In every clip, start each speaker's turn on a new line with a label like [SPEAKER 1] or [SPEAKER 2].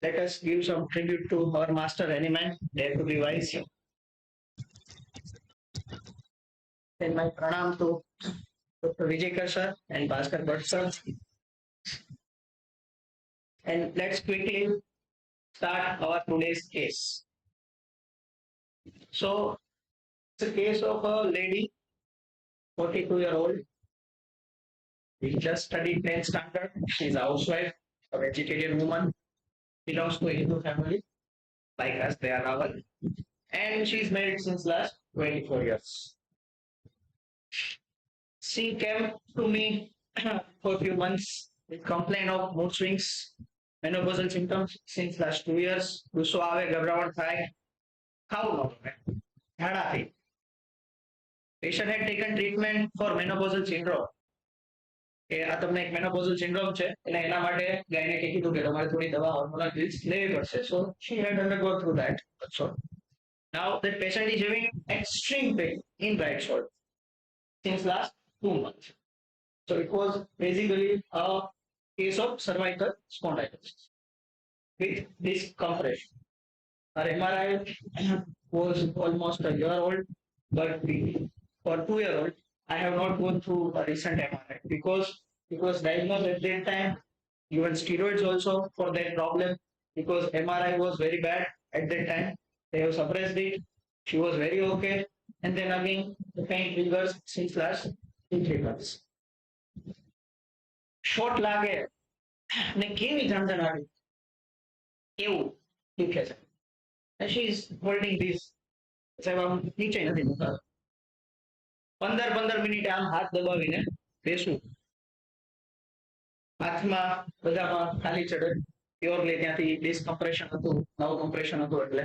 [SPEAKER 1] let us give some tribute to our master Animan, dare to be wise. Then my pranam to Dr. Vijay sir and Bhaskar Bhatt sir. And let's quickly start our today's case. So it's a case of a lady, 42-year-old. We just studied 10th standard. She's a housewife, a vegetarian woman, belongs to a Hindu family, like us, they are our. And she's married since last 24 years. She came to me for a few months with complaint of mood swings, menopausal symptoms since last 2 years. ગુસ્સો આવે, ગભરામણ થાય, ખાવું ન ગમે, ઝાડા થઈ. Patient had taken treatment for menopausal syndrome. કે આ તમને એક menopausal syndrome છે એટલે એના માટે ગાયનેકે કીધું કે તમારે થોડી દવા હોર્મોનલ pills લેવી પડશે. So she had undergone through that. So now that patient is having extreme pain in right shoulder since last 2 months. So it was basically a case of cervical spondylosis with disc compression. Our MRI was almost a year old, but for 2-year-old, I have not gone through a recent MRI because it was diagnosed at that time, given steroids also for that problem because MRI was very bad at that time. They have suppressed it. She was very okay. And then again, the pain triggers since last 3 months. Short લાગે ને કેવી ઝંઝનાટી એવું દુખે છે. And she is holding this. સાહેબ આમ નીચે નથી મૂકતા. 15 મિનિટ આમ હાથ દબાવીને બેસવું. હાથમાં બધામાં ખાલી ચડે પ્યોરલી ત્યાંથી ડિસ્કમ્પ્રેશન હતું, નવું કમ્પ્રેશન હતું એટલે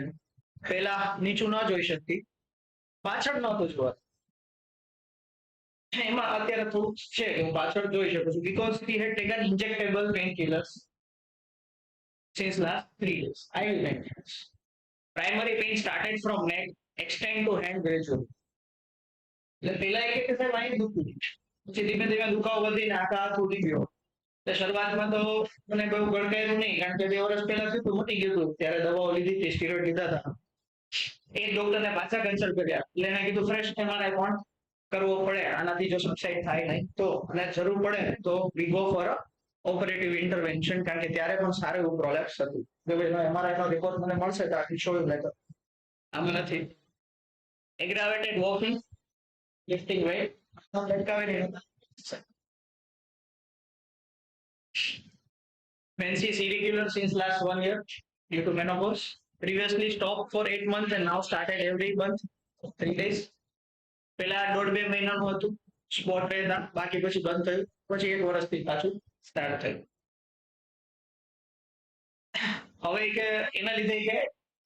[SPEAKER 1] પહેલા નીચું ન જોઈ શકતી, પાછળ નહોતું જોવા. એમાં અત્યારે થોડું છે કે હું પાછળ જોઈ શકું છું because he had taken injectable painkillers since last 3 days. IV painkillers. Primary pain started from neck, extend to hand gradually. એટલે પેલા એક કે સાહેબ અહીં દુખતું પછી ધીમે ધીમે દુખાવો વધીને આખા હાથ ઉડી ગયો. એટલે શરૂઆતમાં તો મને કોઈ ગળકાયું નહીં કારણ કે 2 વર્ષ પહેલા થયું મટી ગયું હતું ત્યારે દવાઓ લીધી હતી, સ્ટીરોઇડ લીધા હતા. એક ડોક્ટરને પાછા કન્સલ્ટ કર્યા એટલે એને કીધું ફ્રેશ MRI પણ કરવો પડે, આનાથી જો સબસાઇડ થાય નહીં તો અને જરૂર પડે તો we go for a operative intervention કારણ કે ત્યારે પણ સારું એવું પ્રોલેપ્સ હતું. જો એનો MRI નો રિપોર્ટ મને મળશે તો આખી શો યુ લેટર. આમાં નથી. એગ્રાવેટેડ વોકિંગ, lifting weight, લટકાવી નહીં. Menses is irregular since last 1 year due to menopause. Previously stopped for 8 months and now started every month for 3 days. પહેલા 1.5-2 મહિનાનું હતું, સ્પોટ રહેતા, બાકી પછી બંધ થયું, પછી 1 વર્ષથી પાછું સ્ટાર્ટ થયું. હવે કે એના લીધે કે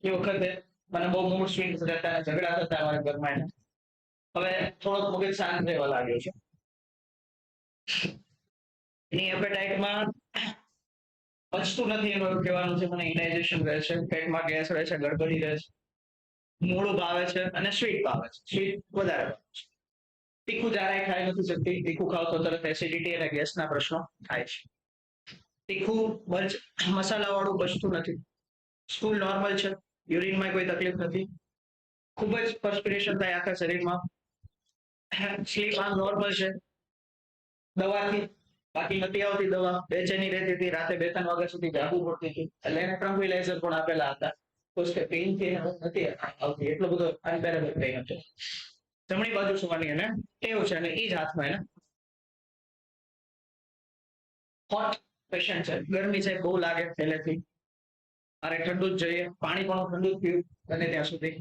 [SPEAKER 1] એ વખતે મને બહુ મૂડ સ્વિંગ્સ રહેતા, ઝઘડા થતા અમારા ઘરમાં એને. હવે થોડોક મગજ શાંત રહેવા લાગ્યો છે. એની એપેટાઇટમાં પચતું નથી એનું એવું કહેવાનું છે. મને ઇન્ડાઇજેશન રહે છે, પેટમાં ગેસ રહે છે, ગડબડી રહે છે, મોળું ભાવે છે અને સ્વીટ ભાવે છે. સ્વીટ વધારે ભાવે છે. તીખું જરાય ખાઈ નથી શકતી. તીખું ખાવ તો તરત એસિડિટી અને ગેસના પ્રશ્નો થાય છે. તીખું મસાલા વાળું બચતું નથી. સ્ટૂલ નોર્મલ છે, યુરિનમાં કોઈ તકલીફ નથી. ખૂબ જ પરસ્પિરેશન થાય આખા શરીરમાં. સ્લીપ આમ નોર્મલ છે દવાથી, બાકી નથી આવતી દવા. બેચેની રહેતી હતી, રાતે 2-3 વાગ્યા સુધી જાગવું પડતી હતી એટલે એને ટ્રમ્ક્વિલાઇઝર પણ આપેલા હતા કે પેઇન થી નથી આવતી, એટલો બધો અનબેરેબલ પેઇન છે. જમણી બાજુ સુવાની એને ટેવ છે અને એ જ હાથમાં એને હોટ પેશન્ટ છે. ગરમી છે બહુ લાગે પહેલેથી, મારે ઠંડુ જ જોઈએ, પાણી પણ ઠંડુ જ પીવું બને ત્યાં સુધી.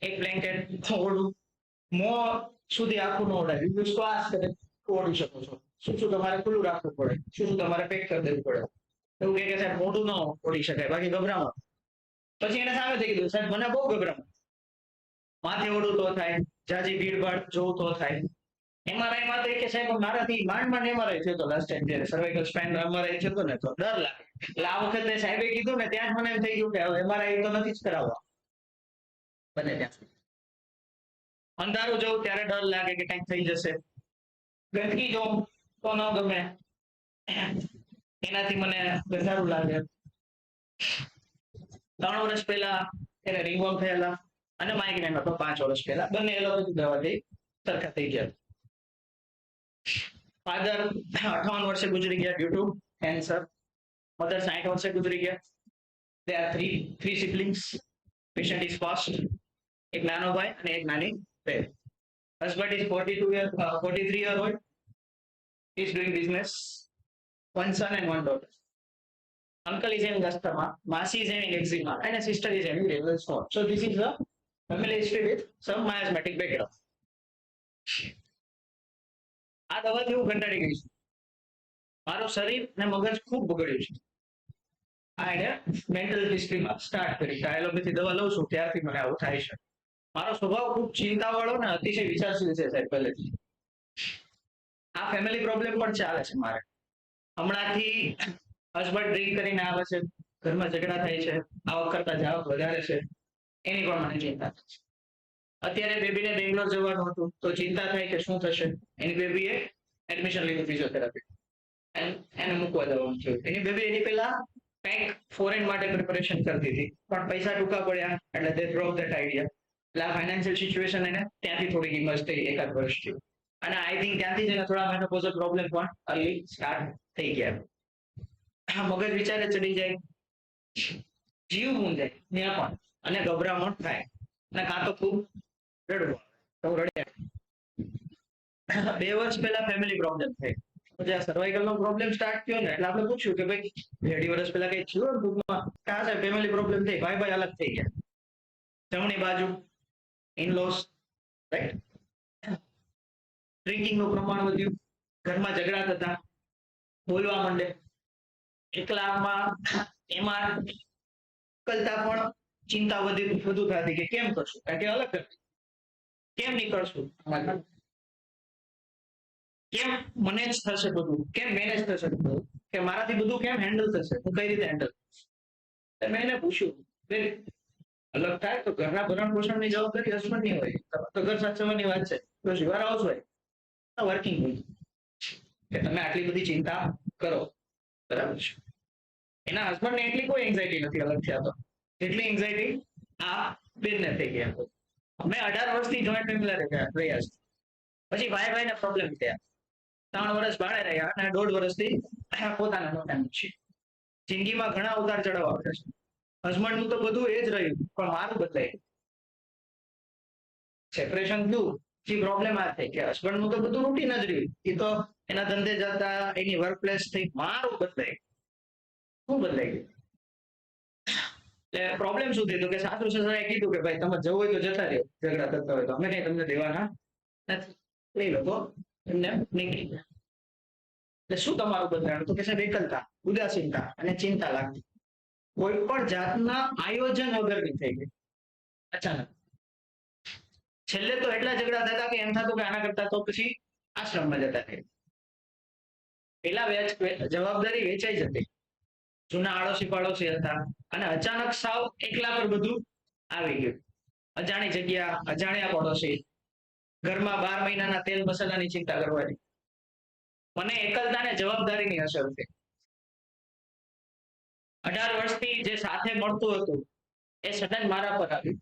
[SPEAKER 1] એક બ્લેન્કેટ ઓઢું, મોં સુધી આખું ન ઓઢાય, શ્વાસ કરે ઓઢી શકો છો. શું શું તમારે ખુલ્લું રાખવું પડે, શું શું તમારે પેક કરી દેવું પડે. એવું કે સાહેબ મોઢું ન ઓઢી શકાય, બાકી ગભરામણ. પછી એને સામેથી કીધું સાહેબ મને બહુ ગભરામણ, માથે ઓઢું તો થાય, જાજી ભીડભાડ જોવું તો થાય. MRI માં તો કે સાહેબ મારાથી માંડ MRI થયો તો લાસ્ટ ટાઈમ જ્યારે સર્વાઇકલ સ્પાઇન MRI થયો ને તો ડર લાગે. એટલે આ વખતે સાહેબે કીધું ને ત્યાં જ મને એમ થઈ ગયું કે હવે MRI તો નથી જ કરાવવા બને ત્યાં સુધી. અંધારું જવું ત્યારે ડર લાગે કે કંઈક થઈ જશે. ગંદકી જોઉં તો ન ગમે, એનાથી મને ગંધારું લાગે. 3 વર્ષ પહેલા એને રિંગવોર્મ થયેલા અને માઇગ્રેન હતો 5 વર્ષ પહેલા. બંને એલોપેથી દવાથી સરખા થઈ ગયા. ફાધર 58 વર્ષે ગુજરી ગયા ડ્યુ ટુ કેન્સર. મધર 60 વર્ષે ગુજરી ગયા. There are three siblings. Patient is first. એક નાનો ભાઈ અને એક નાની બહેન. Husband is 43 year old. He is doing business. One son and one daughter. Uncle is having asthma. Masi is having eczema. And a sister is having renal stone. So this is the family history with some miasmatic background. આ દવાથી હું કંટાળી ગઈ છું. મારું શરીર અને મગજ ખૂબ બગડ્યું છે. આ એને મેન્ટલ હિસ્ટ્રીમાં સ્ટાર્ટ કરી કે એલોપેથી દવા લઉં છું ત્યારથી મને આવું થાય છે. મારો સ્વભાવ ખૂબ ચિંતાવાળો ને અતિશય વિચારશીલ છે સાહેબ પહેલેથી. આ ફેમિલી પ્રોબ્લેમ પણ ચાલે છે મારે. હમણાંથી હસબન્ડ ડ્રિંક કરીને આવે છે, ઘરમાં ઝઘડા થાય છે, આવક કરતા જાવક વધારે છે, એની પણ મને ચિંતા થાય છે. અત્યારે બેબીને બેંગ્લોર જવાનું હતું તો ચિંતા થાય કે શું થશે. એની બેબીએ એડમિશન લીધું ફિઝિયોથેરાપી, એને મૂકવા જવાનું થયું. એની બેબી એની પહેલા કંઈક ફોરેન માટે પ્રિપેરેશન કરતી હતી પણ પૈસા ટૂંકા પડ્યા એટલે તે ડ્રોપ ધેટ આઈડિયા. એટલે આ ફાઇનાન્શિયલ સિચ્યુએશન એને ત્યાંથી થોડી ઇમર્જ થઈ એકાદ વર્ષથી. અને આઈ થિંક ત્યાંથી જ એને થોડા મેનોપોઝલ પ્રોબ્લેમ પણ અર્લી સ્ટાર્ટ થઈ ગયા. મગજ વિચારે ચડી જાય, જીવ મૂંઝાય ત્યાં પણ, અને ગભરામણ થાય અને કાં તો ખૂબ રડવું તો રડ્યા. 2 વર્ષ પહેલા ફેમિલી પ્રોબ્લેમ થઈ. પછી આ સર્વાઇકલ નો પ્રોબ્લેમ સ્ટાર્ટ થયો ને એટલે આપણે પૂછ્યું કે ભાઈ 2.5 વર્ષ પહેલા કઈ થયું ટૂંકમાં કાં છે ફેમિલી પ્રોબ્લેમ થઈ, ભાઈ અલગ થઈ ગયા. જમણી બાજુ ઇનલોસ, રાઈટ. ડ્રિંકિંગ નું પ્રમાણ વધ્યું, ઘરમાં ઝઘડા થતા, બોલવા માંડે, એકલામાં એમાં કરતા પણ ચિંતા વધુ થતી કે કેમ કરશું, કારણ કે અલગ કરતી, કેમ નીકળશું, કેમ મને જ થશે બધું, કેમ મેનેજ થશે બધું, કે મારાથી બધું કેમ હેન્ડલ થશે, હું કઈ રીતે હેન્ડલ. મેં એને પૂછ્યું અલગ થાય તો ઘરના ભરણ પોષણની જવાબદારી હસબન્ડ ની હોય, તો ઘર સાચવવાની વાત છે. તો you are house wife working હોય કે તમે આટલી બધી ચિંતા કરો, બરાબર છે. એના હસબન્ડ ને એટલી કોઈ એન્ઝાયટી નથી અલગ થયા તો જેટલી એન્ઝાયટી આ બેનને થઈ ગયા. અમે 18 વર્ષથી જોઈન્ટ ફેમિલી રહ્યા છે. પછી ભાઈ ને પ્રોબ્લેમ થયા, 3 વર્ષ ભાડે રહ્યા અને 1.5 વર્ષથી પોતાના પોતાનું છે. જિંદગીમાં ઘણા ઉતાર ચઢાવ આવે છે. હસબન્ડ નું તો બધું એ જ રહ્યું પણ મારું બદલાય. સેપરેશન થયું પછી પ્રોબ્લેમ આ થઈ કે હસબન્ડ નું તો બધું રૂટીન જ રહ્યું, એ તો એના ધંધે જતા, એની વર્ક પ્લેસ થઈ. મારું બદલાય, શું બદલાઈ ગયું? એટલે પ્રોબ્લેમ શું થયું કે સાસુ સસરાએ કીધું કે ભાઈ તમે જવું હોય તો જતા રહ્યો, ઝઘડા થતા હોય તો અમે કઈ તમને દેવાના નથી. લઈ લો તો એમને નીકળી ગયા. એટલે શું તમારું બદલાયું? તો કે સાહેબ એકલતા, ઉદાસીનતા અને ચિંતા લાગતી. કોઈ પણ જાતના આયોજન વગરની થઈ ગઈ અચાનક. છેલ્લે તો એટલા ઝઘડા થતા કે એમ થતું કે આના કરતા તો પછી આશ્રમમાં જતા રહે. પેલા જવાબદારી વેચાઈ જતી, જૂના આડોશી પાડોશી હતા અને અચાનક સાવ એકલા પર બધું આવી ગયું. અજાણી જગ્યા, અજાણ્યા પડોશી, ઘરમાં 12 મહિનાના તેલ મસાલાની ચિંતા કરવાની. મને એકલતાને જવાબદારીની અસર થઈ. 18 વર્ષથી જે સાથે મળતું હતું એ સડન મારા પર આવ્યું.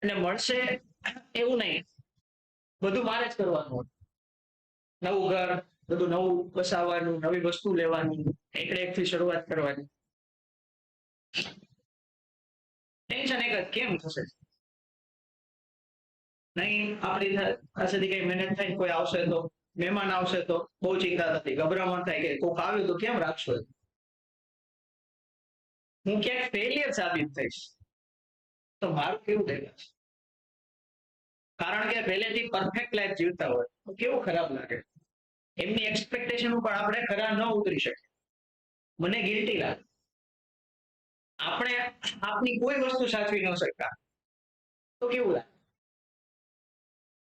[SPEAKER 1] અને મળશે એવું નહીં, બધું મારે જ કરવાનું. નવું ઘર, બધું નવું વસાવવાનું, નવી વસ્તુ લેવાની, એકથી શરૂઆત કરવાની. ટેન્શન એક જ, કેમ થશે નહીં, આપણી પાસેથી કઈ મહેનત થાય, કોઈ આવશે તો, મહેમાન આવશે તો બહુ ચિંતા થતી, ગભરામણ થાય કે કોઈક આવ્યું તો કેમ રાખશો, હું ક્યાંક ફેલિયર સાબિત થઈશ તો મારું કેવું થાય. કારણ કે પહેલેથી પરફેક્ટ લાઈફ જીવતા હોય તો કેવું ખરાબ લાગે. એમની એક્સપેક્ટેશન ઉપર આપણે ખરા ન ઉતરી શકીએ, મને ગિલ્ટી લાગે. આપણે આપની કોઈ વસ્તુ સાચવી ન શકતા તો કેવું લાગે.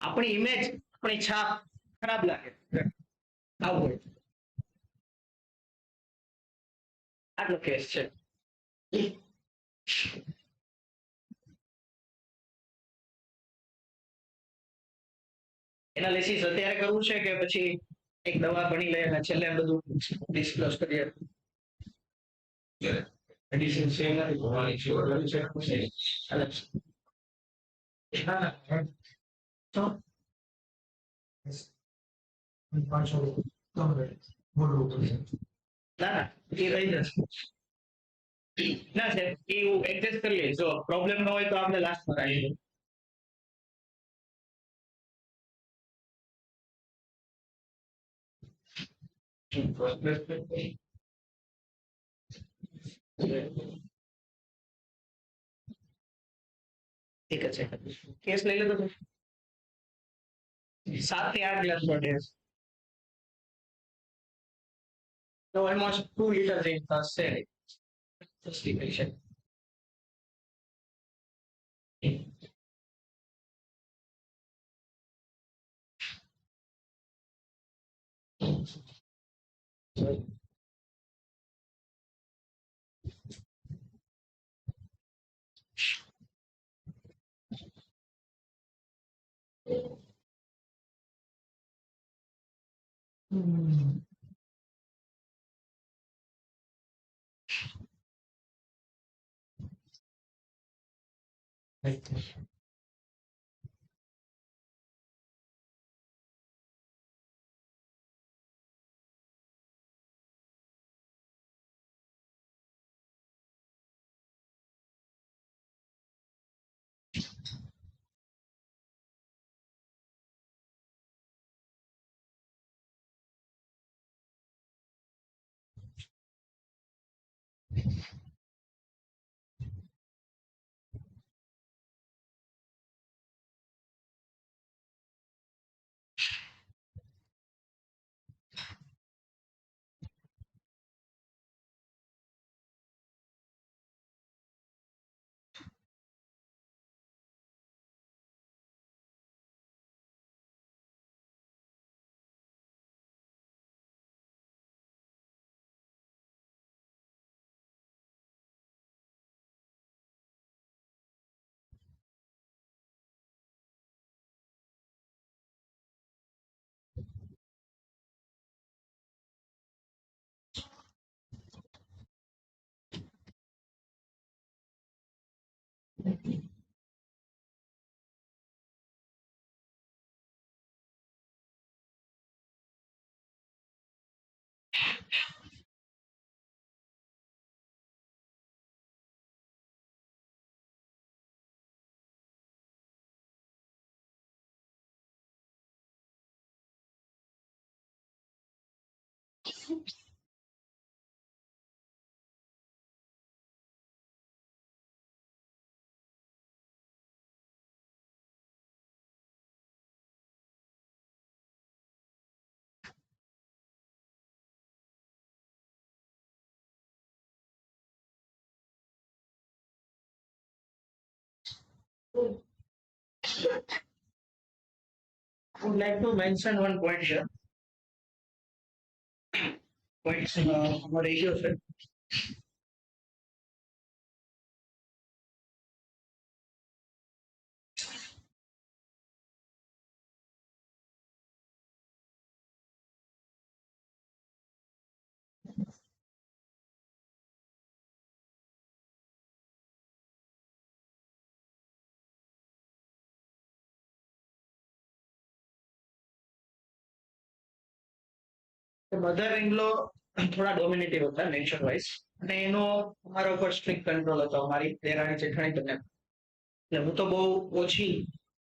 [SPEAKER 1] આપણી ઇમેજ, આપણી છાપ ખરાબ લાગે. આવું હોય. આટલો કેસ છે. એનાલિસિસ અત્યારે કરવું છે કે પછી એક દવા ભણી લે અને છેલ્લે બધું ડિસ્ક્લોઝ કરીએ? એડિશન સેમ નથી ભણવાની છે ઓલું છે અલગ છે ના ના તો પાછો તમે બોલવું પડશે ના ના એ રહી જશે ના છે એ હું એડજસ્ટ કરી લઈશ જો પ્રોબ્લેમ ન હોય તો આપણે લાસ્ટમાં રાખીશું ઠીક છે કેસ લઈ લો તો 7 થી 8 ગ્લાસ પર ડે તો ઓલમોસ્ટ 2 લીટર જેવી થશે justification I would like to mention one point here. Points ratio છે મધર ઇન લો થોડા ડોમિનેટિવ હતા નેચર વાઇઝ અને એનો અમારા ઉપર સ્ટ્રિક્ટ કંટ્રોલ હતો અમારી દેરાણી જેઠાણી બંને એટલે હું તો બહુ ઓછી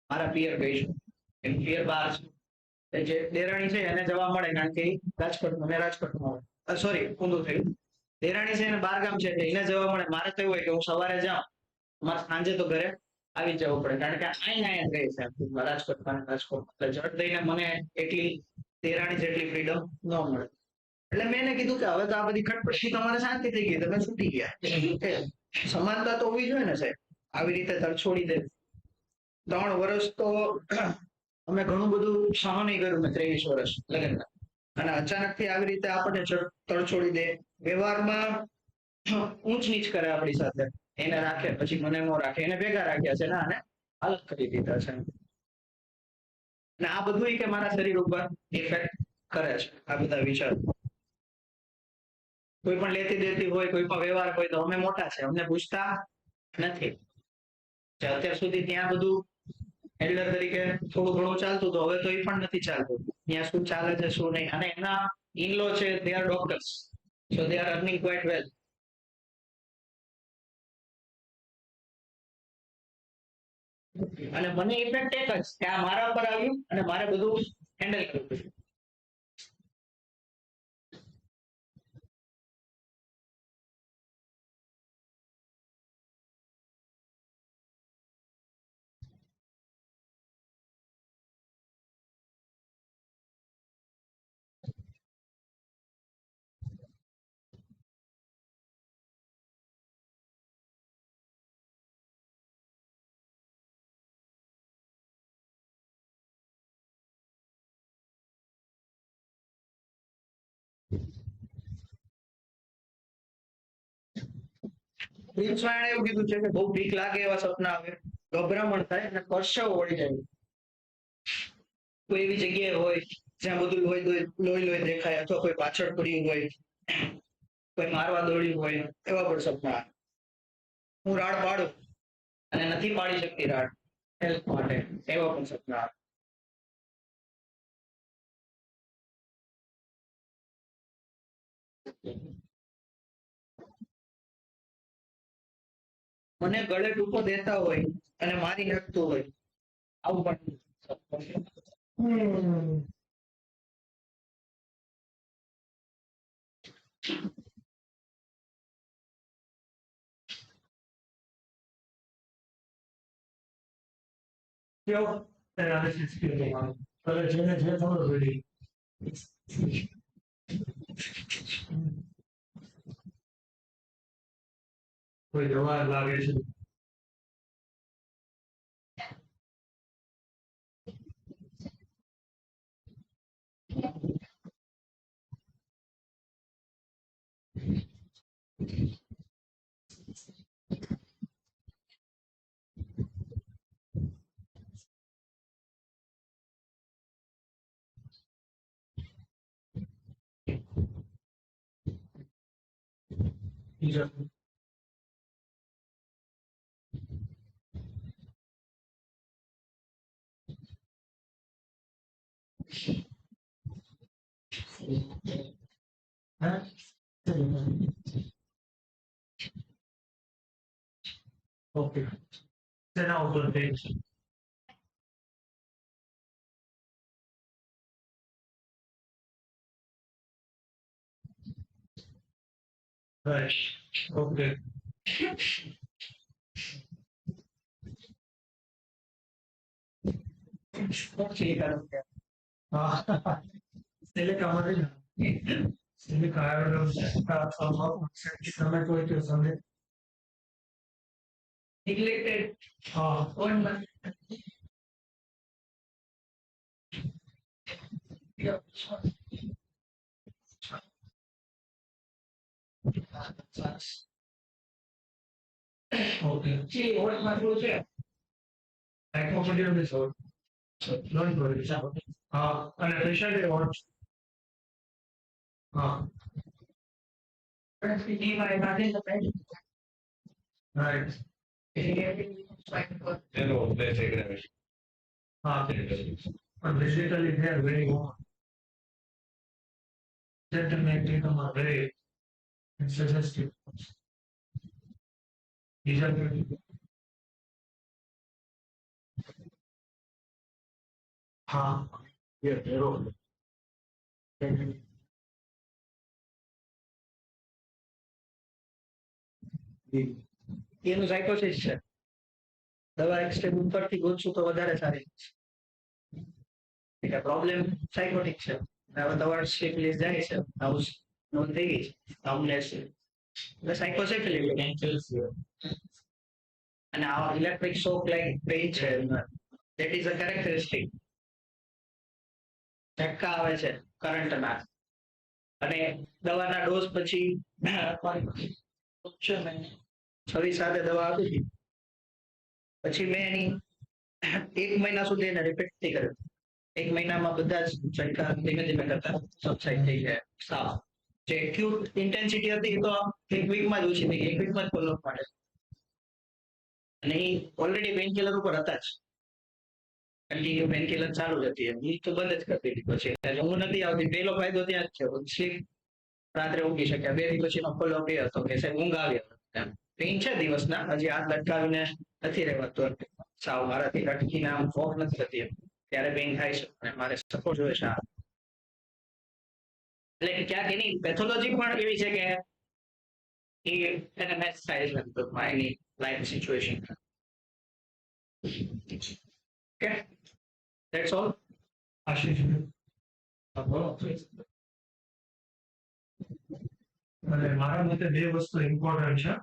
[SPEAKER 1] મારા પિયર કહી છું પિયર બહાર છે જે દેરાણી છે એને જવા મળે કારણ કે રાજકોટમાં મેં રાજકોટમાં હોય સોરી ઊંધું થયું દેરાણી છે એને બાર ગામ છે એટલે એને જવા મળે મારે તો એવું હોય કે હું સવારે જાઉં મારે સાંજે તો ઘરે આવી જવું પડે કારણ કે અહીંયા રહે છે રાજકોટમાં રાજકોટ એટલે જટ દઈને મને એટલી દેરાણી જેટલી ફ્રીડમ ન મળે એટલે મેં એને કીધું કે હવે તો આ બધી ખટપટી તમારે શાંતિ થઈ ગઈ તમે છૂટી ગયા સમાનતા તો હોવી જોઈએ ને સાહેબ આવી રીતે તરછોડી દે 3 વર્ષ તો અમે ઘણું બધું સહન કર્યું મેં 23 વર્ષ લગ્નના અને અચાનક થી આવી રીતે આપણને તરછોડી દે વ્યવહારમાં ઊંચ નીચ કરે આપણી સાથે એને રાખે પછી મને ન રાખે એને ભેગા રાખ્યા છે ને આને અલગ કરી દીધા છે અને આ બધું કે મારા શરીર ઉપર ઇફેક્ટ કરે છે આ બધા વિચાર કોઈ પણ લેતી દેતી હોય, કોઈ પણ વ્યવહાર હોય તો અમે મોટા છે, અમને પૂછતા નથી. અત્યાર સુધી ત્યાં બધું એલ્ડર તરીકે થોડું ઘણું ચાલતું હતું, હવે તો એ પણ નથી ચાલતું. ત્યાં શું ચાલે છે શું નહીં. અને એના ઇનલો છે, they are doctors, so they are earning quite well. અને મને ઇફેક્ટ એક જ કે આ મારા પર આવ્યું અને મારે બધું હેન્ડલ કરવું પડ્યું. પ્રિન્સમાં એણે એવું કીધું છે કે બહુ બીક લાગે એવા સપના આવે, ગભરામણ થાય અને પરસેવો વળી જાય. કોઈ એવી જગ્યાએ હોય જ્યાં બધું લોહી લોહી લોહી દેખાય, અથવા કોઈ પાછળ પડ્યું હોય, કોઈ મારવા દોડ્યું હોય, એવા પણ સપના આવે. હું રાડ પાડું અને નથી પાડી શકતી રાડ હેલ્પ માટે, એવા પણ સપના આવે. મને ગળે ટૂંકો દેતા હોય અને મારી નાખતું હોય, આવું પણ. હમ. કેવો એનાલિસિસ કર્યો તમારો? હવે જેને જે ખબર પડી. કોઈ દવા લાગે છે. બીજા હા. ઓકે. તેના ઉપર પેજ. રાઈટ. ઓકે. હા. સિલિકા માંથી સિલિકા આયોડો તમે કોઈ કે સમય neglected. On yeah. Okay. See what my rules છે. Accommodation is all. Don't worry. અને patient એ watch. હા. Right. Hello, let's take it. હા. But basically they are very warm. Symptomatic are very suggestive. These are very હા. Yeah, bરોબર. એનું સાયકોસિસ છે. દવા એક step ઉપરથી ગોતશું તો વધારે સારી છે. પ્રોબ્લેમ સાયકોટિક છે. હવે તમારું સ્ટેપ લિસ્ટ જાય છે. હાઉસ નોંધ થઈ ગઈ છે. કામલેસ છે. એટલે સાયકોસેફિલિક કેન્સલ છે. અને આ ઇલેક્ટ્રિક શોક લાઈક પેઇન છે. That is a characteristic. ઝટકા આવે છે કરંટના. અને દવાના ડોઝ પછી 26 સાથે દવા આપી હતી. પછી મેં એની 1 મહિના સુધી એને રિપીટ નથી કર્યો. 1 મહિનામાં બધા જ ઝટકા ધીમે ધીમે કરતા સબસાઇડ થઈ ગયા સાફ. જે એક્યુટ ઇન્ટેન્સિટી હતી એ તો એક વીકમાં જ ઓછી થઈ ગઈ, એક વીકમાં જ ફોલોઅપ માટે, અને એ ઓલરેડી પેનકિલર ઉપર હતા જ, કન્ટિન્યુ પેનકિલર ચાલુ જ હતી, એ તો બંધ જ કરી દીધી પછી, એટલે ઊંઘ નથી આવતી. પહેલો ફાયદો ત્યાં જ છે, સ્લીપ, રાત્રે ઊંઘી શક્યા. 2 દી પછીનો ફોલોઅપ એ હતો કે સાહેબ ઊંઘ આવી એમ, પેઇન છે દિવસના, હજી હાથ લટકાવીને નથી રહેવાતું, સાવ મારાથી લટકીને આમ ફોક નથી થતી એમ, ત્યારે પેઇન થાય છે અને મારે સપોર્ટ જોઈએ છે. એટલે ક્યાંક એની પેથોલોજી પણ એવી છે કે એને મેચ થાય છે ટૂંકમાં એની life situation. Okay, that's all. Ashish બોલો. અને મારા મતે બે વસ્તુ ઇમ્પોર્ટન્ટ છે.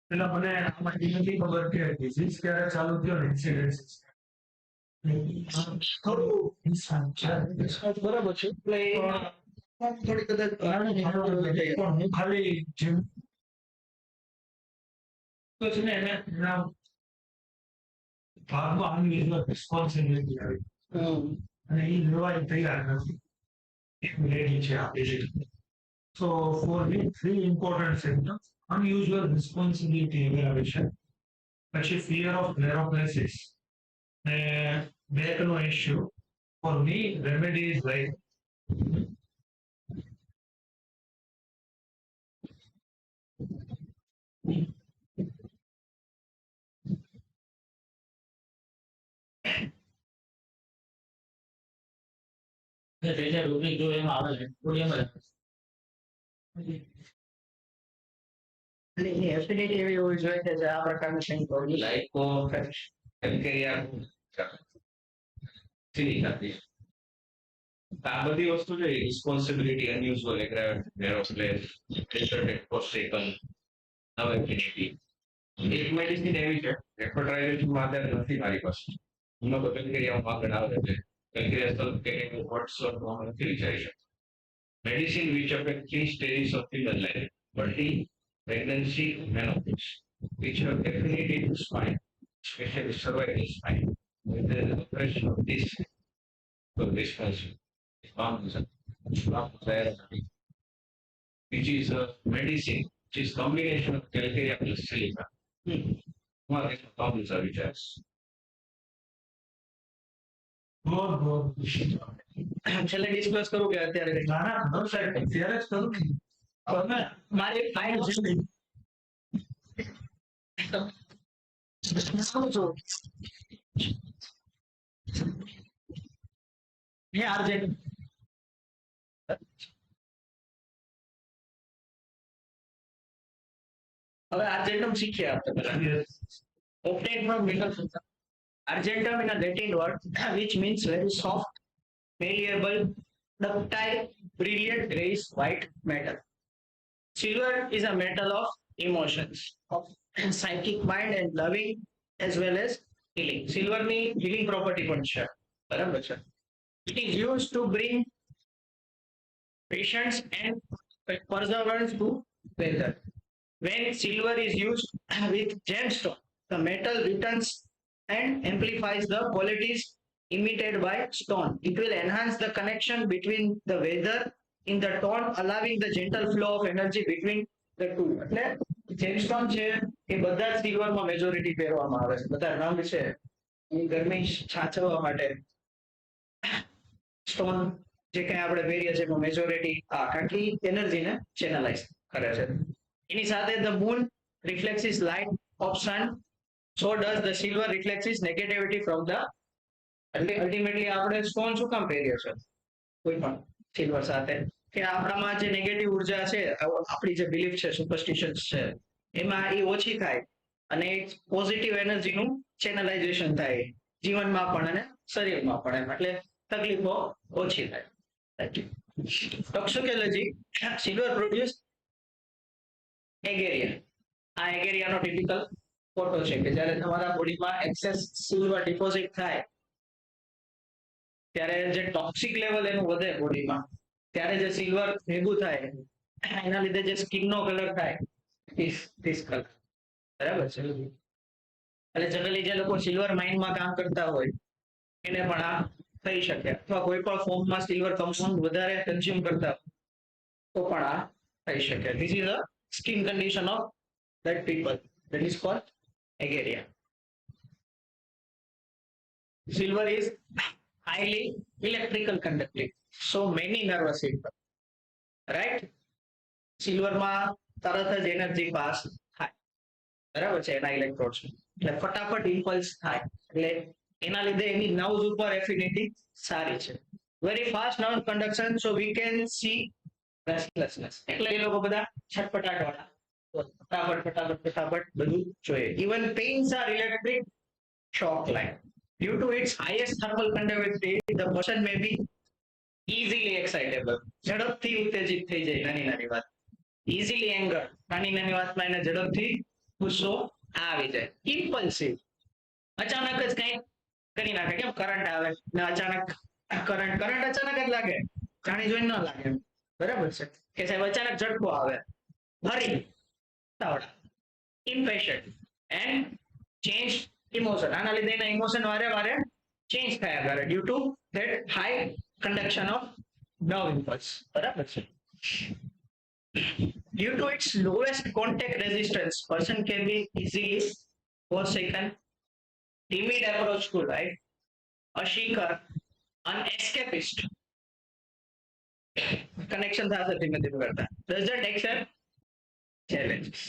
[SPEAKER 1] પેલા મને આમાં એ નથી ખબર કે ડિઝીઝ ક્યારે ચાલુ થયો ને ઇન્સિડન્સીસ થોડું બરાબર છે, એટલે થોડી કદાચ હું ખાલી જેમ તો છે ને એને એના ભાગમાં અનયુઝ્યુઅલ રિસ્પોન્સિબિલિટી આવી અને એ લેવાય તૈયાર નથી, એક લેડી છે આ basically. So for me, 3 important symptoms: unusual responsibility evaluation, પછી fear of neuroplasis, back no issue. For me, remedy is like રૂબ્રિક જો એમાં આવે છે એની એફિનિટી એવી હોવી જોઈએ કે જે આ પ્રકારની કંઈક હોવી લાઈક આ બધી વસ્તુ છે, રિસ્પોન્સિબિલિટી, અનયુઝ્યુઅલ એગ્રાવેટ, ફોર્સેકન, નવ એફિનિટી. એક મેડિસિન એવી છે, એડવર્ટાઇઝેશન માટે નથી મારી પાસે, એમાં તો બેક્ટેરિયામાં આગળ આવે છે, બેક્ટેરિયા સલ્ફ કે વોટ્સઅપ થઈ જાય છે. Medicine which affect 3 stages of human life: birthing, pregnancy, menopause, which have definitely to spine, especially cervical spine. With the operation of this, the response which is a medicine, which is combination of calcarea plus silica. Problems are which has. છેલ્લે discuss કરું કે અત્યારે ના ના નો સાહેબ અત્યારે જ કરું ને મારી ફાઇલ છે શું છો એ આરજેન્ટમ. હવે આરજેન્ટમ શીખ્યા આપણે પહેલા. Obtained from mineral system. Argentum in a Latin word which means very soft, malleable, ductile, brilliant grayish white metal. Silver is a metal of emotions, of psychic mind and loving as well as healing. Silver ની healing property પણ છે, બરાબર છે. It is used to bring patience and perseverance to weather. When silver is used with gemstone, the metal returns and amplifies the qualities emitted by stone. It will enhance the connection between the weather in the tone, allowing the gentle flow of energy between the two. એટલે જેમસ્ટોન છે એ બધા સિલ્વરમાં majority પહેરવામાં આવે છે, બધા રંગ છે એ ગરમી સાચવવા માટે સ્ટોન જે કઈ આપણે પહેરીએ છીએ એમાં મેજોરિટી આખી એનર્જીને ચેનલાઇઝ કરે છે. એની સાથે the moon reflects light of sun, so does the silver reflects negativity from the, એટલે અલ્ટિમેટલી આપણે સ્ટોન શું કામ પહેરીએ છીએ કોઈ પણ સિલ્વર સાથે કે આપણામાં જે નેગેટિવ ઉર્જા છે, આપણી જે બિલીફ છે, સુપરસ્ટિશન્સ છે, એમાં એ ઓછી થાય અને પોઝિટિવ એનર્જીનું ચેનલાઇઝેશન થાય જીવનમાં પણ અને શરીરમાં પણ, એમ એટલે તકલીફો ઓછી થાય. ટોક્સિકોલોજી, સિલ્વર પ્રોડ્યુસ એગેરિયા. આ એગેરિયાનો ટિપિકલ ફોટો છે કે જ્યારે તમારા બોડીમાં એક્સેસ સિલ્વર ડિપોઝિટ થાય ત્યારે જે ટોક્સિક લેવલ એનું વધે બોડીમાં, ત્યારે જે સિલ્વર ભેગું થાય એના લીધે જે સ્કિનનો કલર થાય પિસ કલર, બરાબર છે. એટલે જનરલી જે લોકો સિલ્વર માઇનમાં કામ કરતા હોય એને પણ આ થઈ શકે, અથવા કોઈ પણ ફોર્મમાં સિલ્વર કમ્પાઉન્ડ વધારે કન્ઝ્યુમ કરતા હોય તો પણ આ થઈ શકે. This is a skin condition of that people. That is called ageria. Silver is highly electrical conductive. So many nervous system, right? સિલ્વરમાં તરત જ એનર્જી પાસ થાય, બરાબર છે, એના ઇલેક્ટ્રોડ્સ એટલે ફટાફટ ઇમ્પલ્સ થાય, એટલે એના લીધે એની નર્વ્સ ઉપર એફિનિટી સારી છે. Very fast nerve conduction, so we can see restlessness, એટલે એ લોકો બધા છટપટાટ વાળા, ફટાફટ ફટાફટ ફટાફટ બધું જોઈએ. Even pains are electric shock line. Due to its highest thermal conductivity, the person may be easily excitable. ઝડપથી ઉત્તેજિત થઈ જાય નાની નાની વાત. Easily anger. નાની નાની વાતમાં એને ઝડપથી ગુસ્સો આવી જાય. Impulsive. અચાનક જ કંઈક કરી નાખે, કેમ કરંટ આવે ને અચાનક કરંટ અચાનક જ લાગે, જાણી જોઈને ન લાગે, બરાબર છે કે સાહેબ અચાનક ઝટકો આવે, હરી તાવડા, impatient and change emotion. આના લીધે એના ઇમોશન વારે વારે ચેન્જ થયા કરે due to that high conduction of nerve impulse, બરાબર છે. Due to its lowest contact resistance, person can be easily forsaken, timid approach to life, a seeker, an escapist. Connection થશે ધીમે ધીમે કરતા. Doesn't accept challenges.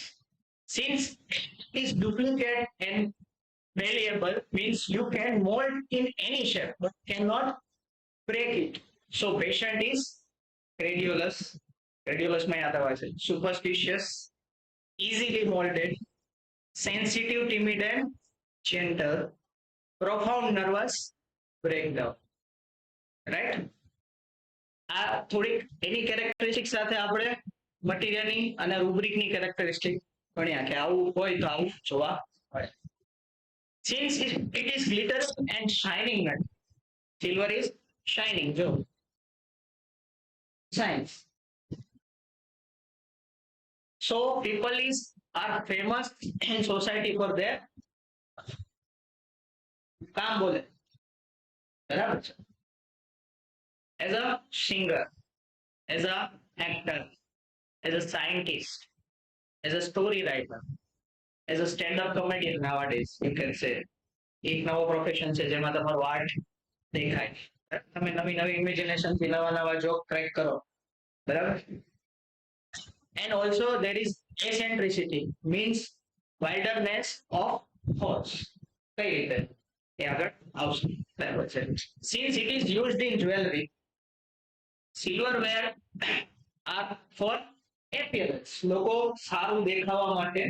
[SPEAKER 1] Since it is duplicate and malleable, means you can mold in any shape but cannot break it. So patient is credulous. Credulous માં યાદ આવે છે. Superstitious, easily molded, sensitive, timid and gentle, profound nervous breakdown. Right? આ થોડીક એની characteristic સાથે આપણે મટીરિયલની અને રૂબ્રિકની characteristic ભણ્યા કે આવું હોય તો આવું જોવા મળે. Since it is glittering and shining, silver is shining, જો shines. So people are famous in society for their કામ બોલે, બરાબર છે. As a singer, as a actor, as a scientist, as a story writer, as a stand-up comedian nowadays, you can say. એક નવો profession છે જેમાં તમારું art દેખાય, તમે નવી નવી ઇમેજિનેશન થી નવા નવા જોક ક્રેક કરો, બરાબર. And also there is eccentricity, means wilderness of thoughts. કઈ રીતે એ આગળ આવશે, બરાબર છે. Since it is used in jewelry, silverware are for appearance. લોકો સારું દેખાવા માટે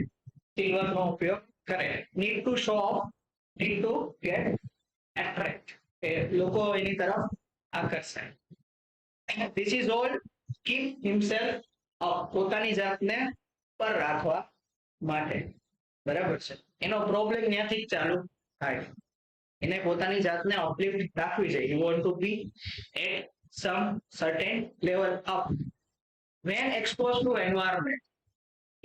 [SPEAKER 1] સિલ્વર નો ઉપયોગ કરે. Need to show off, need to get attract, લોકો એની તરફ આકર્ષાય. This is all keep himself up, પોતાની જાતને પર રાખવા માટે, બરાબર છે. એનો પ્રોબ્લેમ ત્યાંથી જ ચાલુ થાય, એને પોતાની જાતને અપલિફ્ટ રાખવી છે. You want to be at some certain level up. When exposed to environment,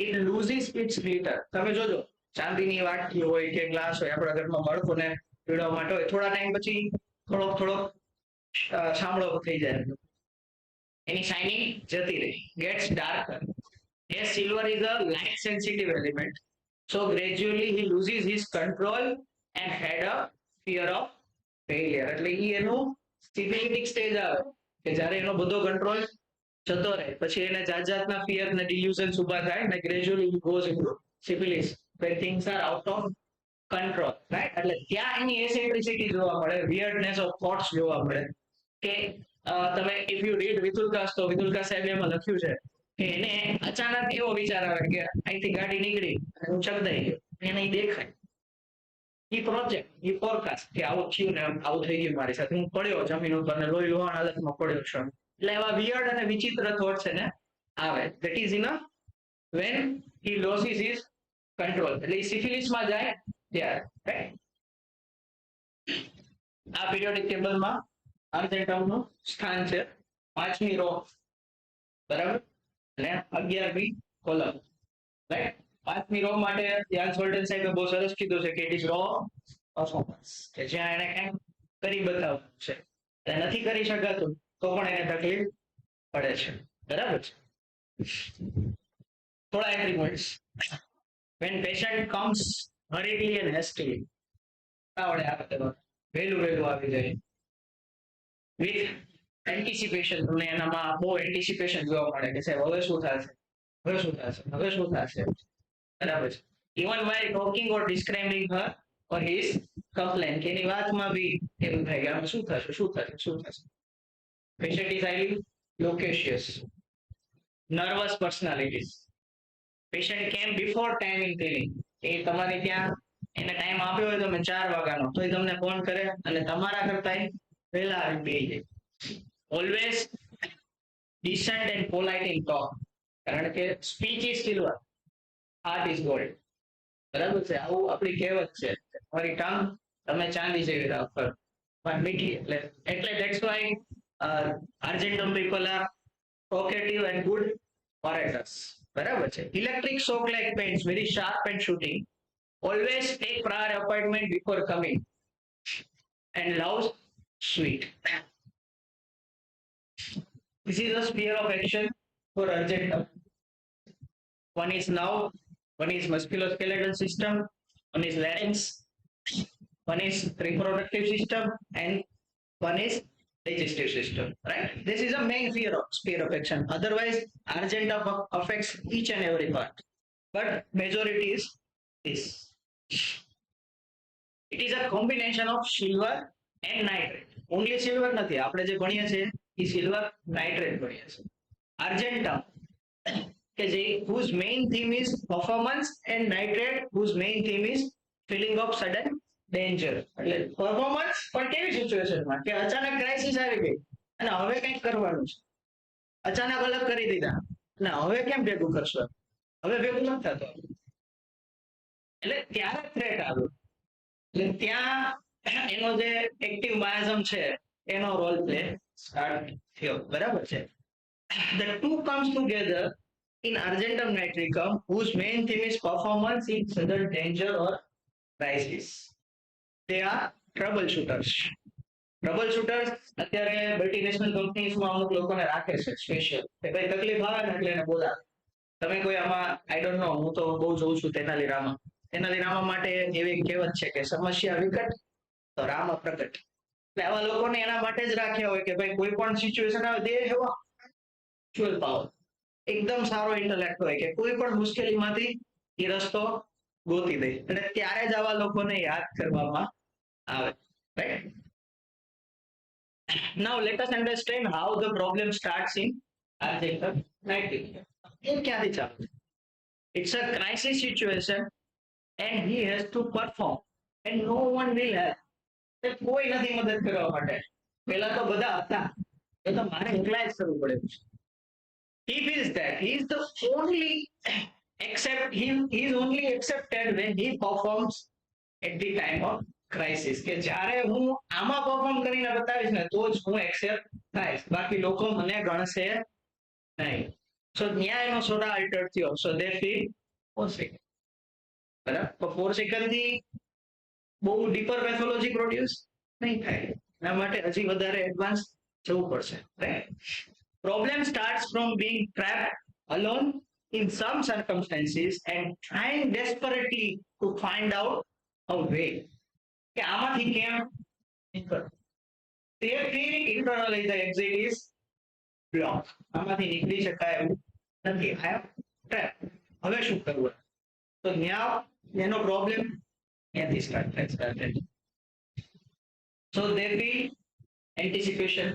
[SPEAKER 1] it loses its glitter. તમે જોજો ચાંદીની વાટકી હોય કે ગ્લાસ હોય આપણા ઘરમાં બાળકોને પીવડાવવા માટે હોય, થોડા ટાઈમ પછી થોડોક થોડોક સાંભળો થઈ જાય, એની શાઇનિંગ જતી રહી, gets darker. As silver is a light sensitive element, so gradually he loses his control and had a fear of failure. એટલે ઈ એનું સિગ્નિફિક સ્ટેજ આવે કે જ્યારે એનો બધો કંટ્રોલ જતો રહે, પછી એને જાત જાતના ફિયર ને ડિલ્યુઝન્સ ઉભા થાય ને gradually he goes into syphilis when things are out of control, right? એટલે ત્યાં એની એસેન્ટ્રિસિટી જોવા મળે, વિયર્ડનેસ ઓફ થોટ્સ જોવા મળે કે તમે ઇફ યુ રીડ વિતુલકાસ, તો વિતુલકા સાહેબ એમાં લખ્યું છે કે એને અચાનક એવો વિચાર આવે કે અહીંથી ગાડી નીકળી અને હું ચકદાઈ ગયો, એને ઈ દેખાય, ઈ પ્રોજેક્ટ, ઈ ફોરકાસ્ટ કે આવું થયું ને આવું થઈ ગયું મારી સાથે, હું પડ્યો જમીન ઉપર ને લોહી લોહાણ હાલતમાં પડ્યો છું. એટલે એવા વિયર્ડ અને વિચિત્ર થોટ્સ એને આવે. That is in a when he loses his control, એટલે ઈ સિફિલિસમાં જાય ત્યારે, right? આ પીરિયોડિક ટેબલમાં આર્જેન્ટમનું સ્થાન છે 5મી રો, બરાબર, અને 11મી કોલમ, રાઈટ. 5મી રો માટે યાન સોલ્ટન સાહેબે બહુ સરસ કીધું છે કે ઇટ ઇઝ રો પરફોર્મન્સ, કે જ્યાં એને કંઈક કરી બતાવવું છે, નથી કરી શકાતું તો પણ એને તકલીફ પડે છે, બરાબર છે. થોડા entry points. When patient comes hurriedly and hastily, આવડે આવે તો વહેલું વહેલું આવી જાય. With anticipation, તમને એનામાં બહુ એન્ટિસિપેશન જોવા મળે કે સાહેબ હવે શું થશે, હવે શું થશે, હવે શું થશે. બરાબર છે. Even while talking or describing her or his complaint, કે એની વાતમાં બી એવું થાય કે આમાં શું થશે, શું થશે, શું થશે. Patient is highly loquacious, nervous personalities. Patient came before time in clinic. એ તમારે ત્યાં એને ટાઈમ આપ્યો હોય તમે 4 વાગ્યાનો તો એ તમને ફોન કરે અને તમારા કરતા પહેલા આવી બેસી જાય. Always decent and polite in talk. કારણ કે speech is silver, heart is gold. બરાબર છે, આવું આપણી કહેવત છે. તમારી ટાંગ તમે ચાંદી જેવી રાખો પણ મીઠી, એટલે that's why Argentum people are talkative and good orators. બરાબર છે. Electric shock like pains, very sharp and shooting. Always take prior appointment before coming. And loves sweet. This is a sphere of action for Argentum. One is nerve, one is musculoskeletal system, one is larynx, one is reproductive system, and one is digestive system. Right? This is a main sphere of action. Otherwise, Argentum affects each and every part. But majority is this. It is a combination of silver and nitrate. Only silver નથી, આપણે જે ભણીએ છીએ એ silver nitrate ભણીએ છીએ. Argentum, કે જે whose main theme is performance, and nitrate whose main theme is feeling of sudden danger. એટલે performance પણ કેવી સિચ્યુએશનમાં કે અચાનક ક્રાઇસિસ આવી ગઈ અને હવે કંઈક કરવાનું છે, અચાનક અલગ કરી દીધા અને હવે કેમ ભેગું કરશો, હવે ભેગું નથી થતું, એટલે ત્યારે થ્રેટ આવ્યો. એટલે ત્યાં એનો જે એક્ટિવ માયાઝમ છે એનો રોલ પ્લે સ્ટાર્ટ થયો. બરાબર છે. The two comes together in Argentum Nitricum, whose main theme is performance in sudden danger or crisis. They are troubleshooters. Troubleshooters અત્યારે મલ્ટીનેશનલ કંપનીઝમાં અમુક લોકોને રાખે છે સ્પેશિયલ કે ભાઈ તકલીફ આવે ને એટલે એને બોલાવે. તમે કોઈ આમાં આઈ ડોન્ટ નો, હું તો બહુ જોઉં છું તેનાલી રામા. તેનાલી રામા માટે એવી કહેવત છે કે સમસ્યા વિકટ તો રામ પ્રગટ. એટલે આવા લોકોને એના માટે જ રાખ્યા હોય કે ભાઈ કોઈ પણ સિચ્યુએશન આવે દે હેવા actual પાવર, એકદમ સારો ઇન્ટેલેક્ટ હોય કે કોઈ પણ મુશ્કેલીમાંથી એ રસ્તો ગોતી દે, અને ત્યારે જ આવા લોકોને યાદ કરવામાં આવે. Right. Now let us understand how the problem starts in Argentum Nitricum. એ ક્યાંથી ચાલુ? It's a crisis situation and he has to perform and no one will help. કોઈ નથી મદદ કરવા માટે. પહેલા તો બધા હતા, એ તો મારે એકલા જ કરવું પડે. He feels that he is the only he is only accepted when he performs at the time of crisis. કે જ્યારે હું આમાં પરફોર્મ કરીને બતાવીશ ને તો જ હું એક્સેપ્ટ થાઈશ, બાકી લોકો મને ગણશે નહીં. સો ત્યાં એનો સોડા અલ્ટર થયો. સો દે ફીલ ફોર્સિક. બરાબર. તો ફોર્સિકલથી બહુ ડીપર પેથોલોજી પ્રોડ્યુસ નહીં થાય, એના માટે હજી વધારે એડવાન્સ જવું પડશે. Problem starts from being trapped alone in some circumstances and trying desperately to find out a way. કે આમાંથી કેમ નીકળ. Therefore, internally the exit is blocked. આમાંથી નીકળી શકાય એવું નથી. I am trapped. હવે શું કરવું? તો ત્યાં એનો પ્રોબ્લેમ ત્યાંથી start. So they feel anticipation.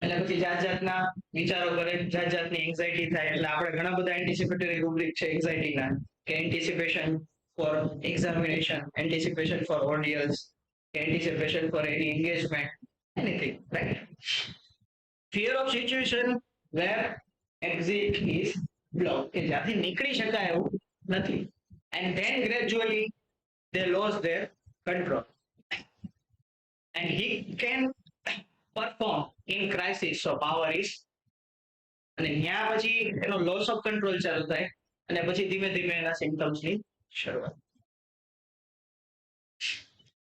[SPEAKER 1] એટલે પછી જાત જાતના વિચારો કરે, જાત જાતની એન્ઝાઇટી થાય. એટલે આપણે ઘણા બધા એન્ટિસિપેટરી રૂબ્રિક છે એન્ઝાઇટીના, કે anticipation for examination, anticipation for audience, anticipation for any engagement, anything, right? Fear of situation where exit is blocked, કે જ્યાંથી નીકળી શકાય એવું નથી. And then gradually they lost their control. And he can perform in crisis, so power is, અને ત્યાં પછી એનો loss of control ચાલુ થાય અને પછી ધીમે ધીમે એના symptoms ની શરૂઆત.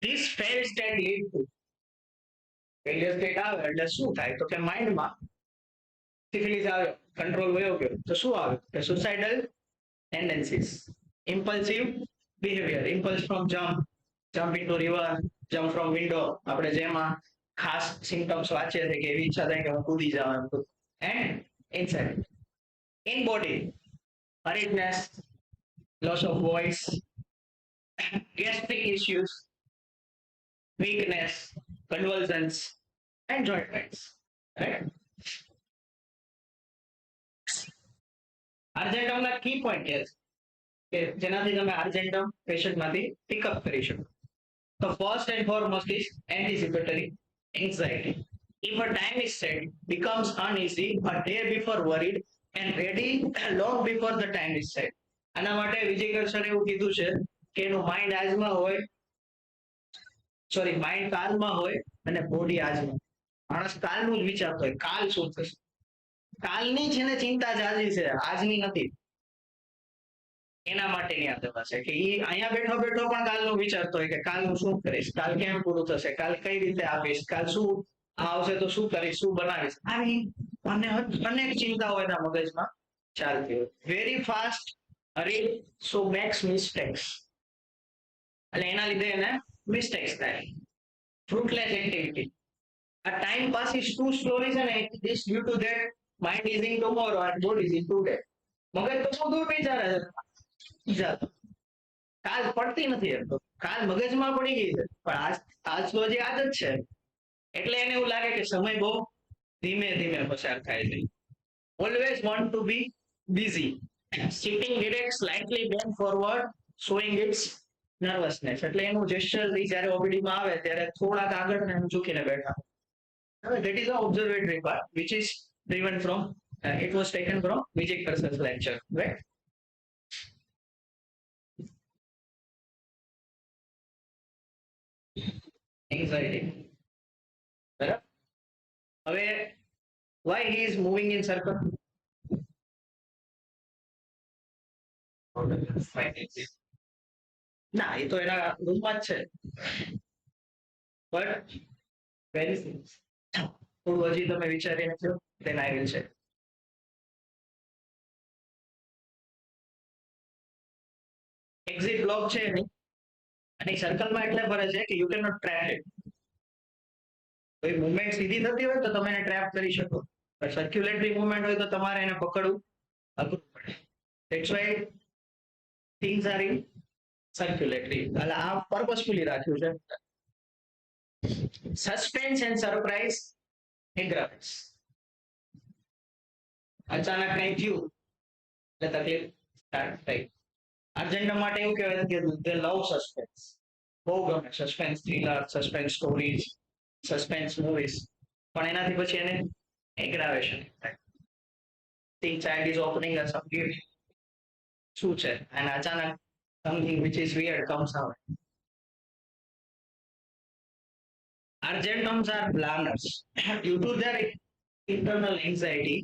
[SPEAKER 1] This failed state lead to failure state આવે એટલે શું થાય તો કે માઇન્ડમાં સિફિલિસ આવ્યો, કંટ્રોલ વયો ગયો, તો શું આવ્યું કે suicidal tendencies, impulsive behaviour, impulse from jump into river, jump from window, આપણે જેમાં ખાસ સિમ્ટમ્સ વાંચીએ છીએ કે એવી ઈચ્છા થાય કે હું કૂદી જાઉં એમ. And inside in body, hurriedness, loss of voice, gastric issues, weakness, convulsions, and joint pains. Right? આર્જેન્ટમના કી પોઈન્ટ કે જેનાથી તમે આર્જેન્ટમ પેશન્ટમાંથી પિકઅપ કરી શકો. તો first and foremost is anticipatory anxiety. If a time is set, becomes uneasy a day before worried and ready long before the time is set. આના માટે વિજયકર સર એવું કીધું છે કે એનું માઇન્ડ આજમાં હોય, સોરી માઇન્ડ કાલમાં હોય અને બોડી આજમાં. માણસ કાલનું જ વિચારતો હોય કાલ શું થશે, કાલની છે ને ચિંતા જાજી છે, આજની નથી. એના માટેની આ દવા છે કે એ અહીંયા બેઠો બેઠો પણ કાલનું વિચારતો હોય કે કાલનું શું કરીશ, કાલ કેમ પૂરું થશે, કાલ કઈ રીતે આપીશ, કાલ શું આવશે તો શું કરીશ, શું બનાવીશ, આવી અનેક ચિંતાઓ એના મગજમાં ચાલતી હોય. Very fast hurry so makes mistakes, એટલે એના લીધે એને મિસ્ટેક્સ થાય. ફ્રુટલેસ એક્ટિવિટી, આ time pass is to story છે ને, this due to that mind is in tomorrow and body is in today. મગજ તો બહુ દૂર વિચારે છે, કાલ પડતી નથી, એમ તો કાલ મગજમાં પડી ગઈ છે પણ આજ તો હજી આજ જ છે, એટલે એને એવું લાગે કે સમય બહુ ધીમે ધીમે પસાર થાય છે. Always want to be busy, sitting direct slightly bend forward showing its nervousness, એટલે એનું જેસ્ચર જ્યારે ઓપીડીમાં આવે ત્યારે થોડાક આગળ ને એમ ઝૂકીને બેઠા. That is the observatory part which is driven from it was taken from Vijay Karsal's lecture, right? Anxiety. બરાબર. હવે why he is moving in circle? ના એ તો એના રૂમમાં જ છે, બટ વેરી સિમ્પલ. થોડું હજી તમે વિચારીને કહો, then I will say. Exit block છે એની, અને સર્કલમાં એટલે ભરે છે કે you can not trap it. કોઈ મુવમેન્ટ સીધી થતી હોય તો તમે એને ટ્રેપ કરી શકો, પણ સર્ક્યુલેટરી મુવમેન્ટ હોય તો તમારે એને પકડવું અઘરું પડે. That's why things are in circulatory, એટલે આ પર્પસફુલી રાખ્યું છે. સસ્પેન્સ એન્ડ સરપ્રાઇઝ એગ્રાવેટ્સ, અચાનક કંઈ થયું એટલે તકલીફ સ્ટાર્ટ થઈ. આર્જેન્ટમ માટે એવું કહેવાય કે દે લવ સસ્પેન્સ, બહુ ગમે suspense thriller, suspense stories, suspense movies, પણ એનાથી પછી એને એગ્રાવેશન થાય. The child is opening a some gift, શું છે, અને અચાનક something which is weird comes out. Argentums are planners. Due to their internal anxiety,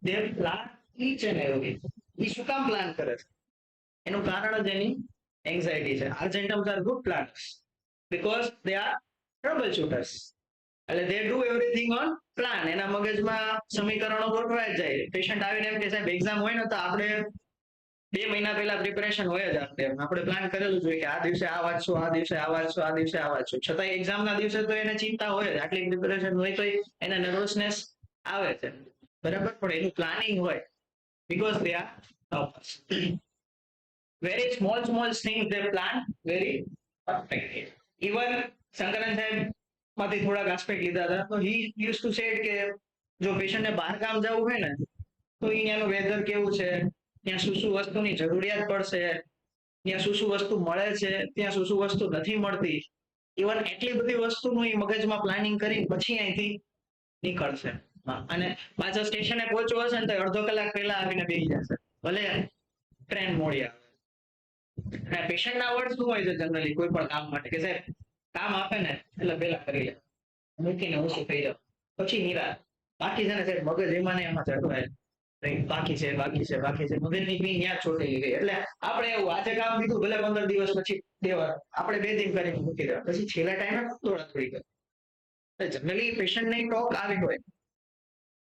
[SPEAKER 1] they plan each and every. એ શું કામ પ્લાન કરે છે, એનું કારણ જ એની એન્ઝાઇટી છે. Argentums are good planners because they are trouble shooters, એટલે they do everything on plan. એના મગજમાં સમીકરણો ગોઠવાય જાય. પેશન્ટ આવીને એમ કે સાહેબ એક્ઝામ હોય ને તો આપણે 2 મહિના પહેલા પ્રિપેરેશન હોય જ, આપણે પ્લાન કરેલું જોઈએ કે આ દિવસે આ વાંચશું, આ દિવસે આ વાંચશું, આ દિવસે આ વાંચશું, છતાં એક્ઝામના દિવસે તો એને ચિંતા હોય જ, આટલી પ્રિપેરેશન હોય તો એને નર્વસનેસ આવે છે, બરાબર, પણ એનું પ્લાનિંગ હોય because they are toppers. Very small things they plan very perfectly. Even શંકરન સાહેબ માંથી થોડાક આસ્પેક્ટ લીધા હતા, તો he used to say કે જો પેશન્ટને બહાર કામ જવું હોય ને તો અહીંયાનું વેધર કેવું છે, ત્યાં શું શું વસ્તુની જરૂરિયાત પડશે, ત્યાં શું શું વસ્તુ મળે છે, ત્યાં શું શું વસ્તુ નથી મળતી, ઇવન એટલી બધી વસ્તુનું એ મગજમાં પ્લાનિંગ કરી પછી અહીંથી નીકળશે. અને પાછા સ્ટેશને પહોંચવું હશે ને તો અડધો કલાક પહેલા આવીને બેસી જશે, ભલે ટ્રેન મોડી આવે. અને પેશન્ટના વર્ડ શું હોય છે જનરલી કોઈ પણ કામ માટે કે સાહેબ કામ આપે ને એટલે પહેલા કરી લે, મૂકીને ઓછું થઈ જાવ, પછી નિરાશ. બાકી છે ને સાહેબ મગજ એમાં ને એમાં ચડવાય, બાકી છે બાકી છે બાકી છે, મગજની પી ત્યાં છોટેલી ગઈ. એટલે આપણે એવું આજે કામ દીધું ભલે 15 દિવસ પછી દેવા, આપણે 2 દિન કરીને મૂકી દેવા, પછી છેલ્લા ટાઈમે દોડા દોડી કરે. જનરલી પેશન્ટની ટોક આવી હોય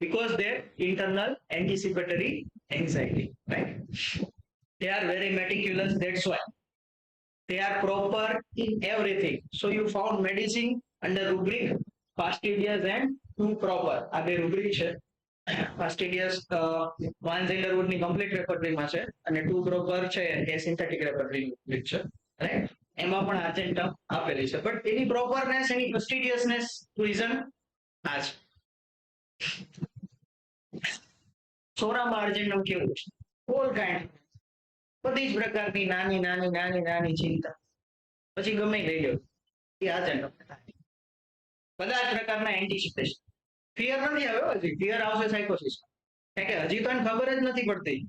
[SPEAKER 1] because their internal anticipatory anxiety, right? They are very meticulous, that's why. They are proper in everything. So you found medicine under rubric fastidious and too proper. આ બે rubric છે. Fastidious one gender wood ની complete repertory માં છે અને two proper છે એ synthetic repertory rubric છે. Right? એમાં પણ Argentum આપેલી છે. But any properness, any fastidiousness reason આ છે. સોરામાં Argentum કેવું છે? All kind. બધી જ પ્રકારની નાની નાની નાની નાની ચિંતા પછી ગમે લઈ લો એ Argentum બધા જ પ્રકારના એન્ટિસિપેશન ફિયર નથી આવ્યો હજી ફિયર આવશે સાયકોસિસ કારણ કે હજી તો એને ખબર જ નથી પડતી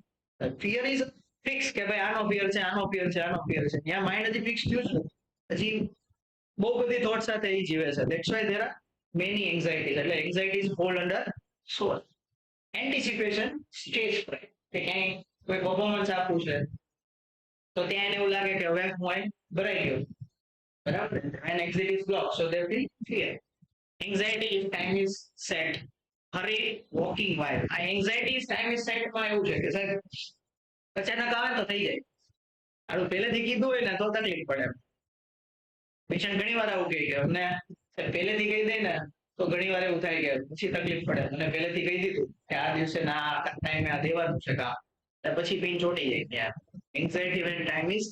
[SPEAKER 1] ફિયર ઇઝ ફિક્સ કે ભાઈ આનો ફિયર છે આનો ફિયર છે આનો ફિયર છે ત્યાં માઇન્ડ હજી ફિક્સ થયું છે હજી બહુ બધી થોટ સાથે એ જીવે છે that's why there are many anxieties એટલે anxieties fall under soul anticipation stage fright કે ક્યાંય કોઈ પરફોર્મન્સ આપવું છે તો ત્યાં એને એવું લાગે કે હવે હું ભરાઈ ગયો બરાબર and exit is blocked so there will be fear anxiety if time is set hurry walking while આ anxiety is time is set માં એવું છે કે સાહેબ અચાનક આવે તો થઈ જાય આનું પહેલેથી કીધું હોય ને તો તકલીફ પડે પેશન્ટ ઘણી વાર આવું કહે કે અમને પહેલેથી કહી દે ને તો ઘણી વાર એવું થાય કે પછી તકલીફ પડે મને પહેલેથી કહી દીધું કે આ દિવસે ના ટાઈમે આ દેવાનું છે કામ પછી પિન ચોટી જાય ત્યાં anxiety when time is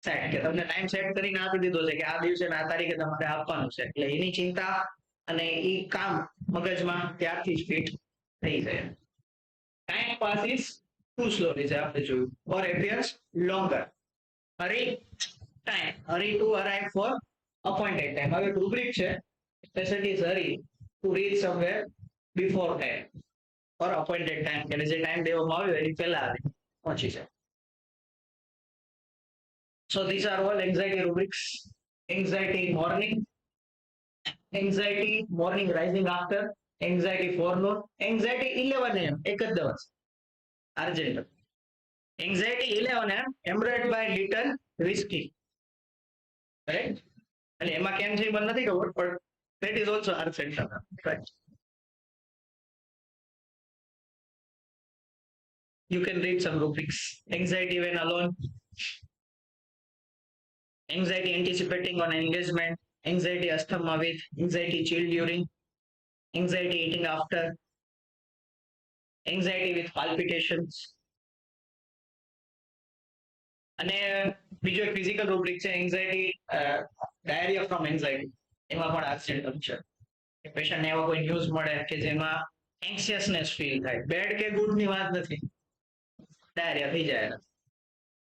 [SPEAKER 1] set કે તમને ટાઈમ સેટ કરીને આપી દીધો છે કે આ દિવસે આ તારીખે તમારે આપવાનું છે એટલે એની ચિંતા અને એ કામ મગજમાં ત્યારથી જ ફિટ થઈ જાય time pass is too slowly છે આપણે જોયું or appears longer hurry time hurry to arrive for appointed time હવે રૂબ્રિક છે specially is hurry to reach somewhere before time or appointed time કે જે ટાઈમ દેવામાં આવ્યો એની પહેલા પહોંચી જાય So these are all anxiety rubrics. Anxiety morning, anxiety morning rising after, anxiety forenoon, anxiety 11 a.m. એક જ દિવસ Argentum. Anxiety 11 a.m. embedded by little risky. Right? એટલે એમાં કેમ છે મને નથી ખબર પણ that is also Argentum. Right? You can read some rubrics. Anxiety when alone. Anxiety anticipating on engagement, anxiety asthma with, anxiety chill during, anxiety eating after, anxiety with palpitations. અને બીજો એક ફિઝિકલ રૂબ્રિક છે એન્ઝાઇટી ડાયરિયા ફ્રોમ એન્ઝાઇટી એમાં પણ Argentum છે પેશન્ટને એવા કોઈ ન્યૂઝ મળે કે જેમાં એન્શિયસનેસ ફીલ થાય બેડ કે ગુડ ની વાત નથી ડાયરિયા થઈ જાય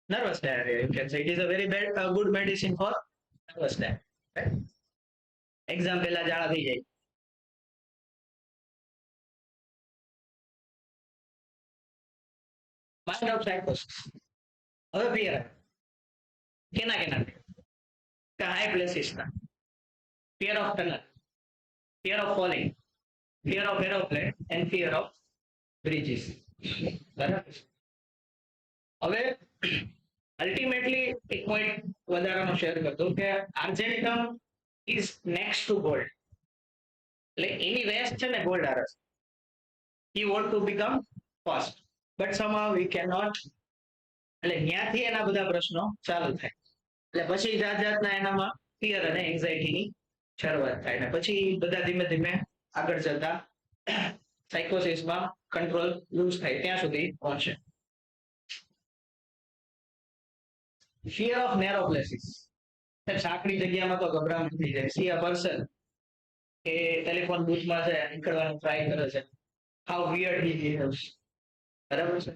[SPEAKER 1] nervous diarrhea you can say it is a very bad good medicine for nervous diarrhea right? exam પહેલા ઝાડા થઈ જાય mind of psychosis હવે ફિયર કેના કેના કે હાઈ પ્લેસીસ ના fear of tunnel fear of falling fear of aeroplane and fear of bridges બરાબર હવે અલ્ટિમેટલી એક પોઈન્ટ વધારાનો શેર કરતો કે Argentum is next to gold એટલે એની રેસ છે ને ગોલ્ડ આરસ he want to become fast but somehow we cannot એટલે ત્યાંથી એના બધા પ્રશ્નો ચાલુ થાય એટલે પછી જાત જાતના એનામાં ફિયર અને એન્ઝાઇટીની શરૂઆત થાય ને પછી બધા ધીમે ધીમે આગળ જતા સાયકોસિસમાં કંટ્રોલ લૂઝ થાય ત્યાં સુધી પહોંચે fear of narrow places સાંકડી જગ્યામાં તો ગભરામણ થઈ જાય see a person કે ટેલિફોન બૂથમાં છે નીકળવાનું ટ્રાય કરે છે how weird he behaves બરાબર છે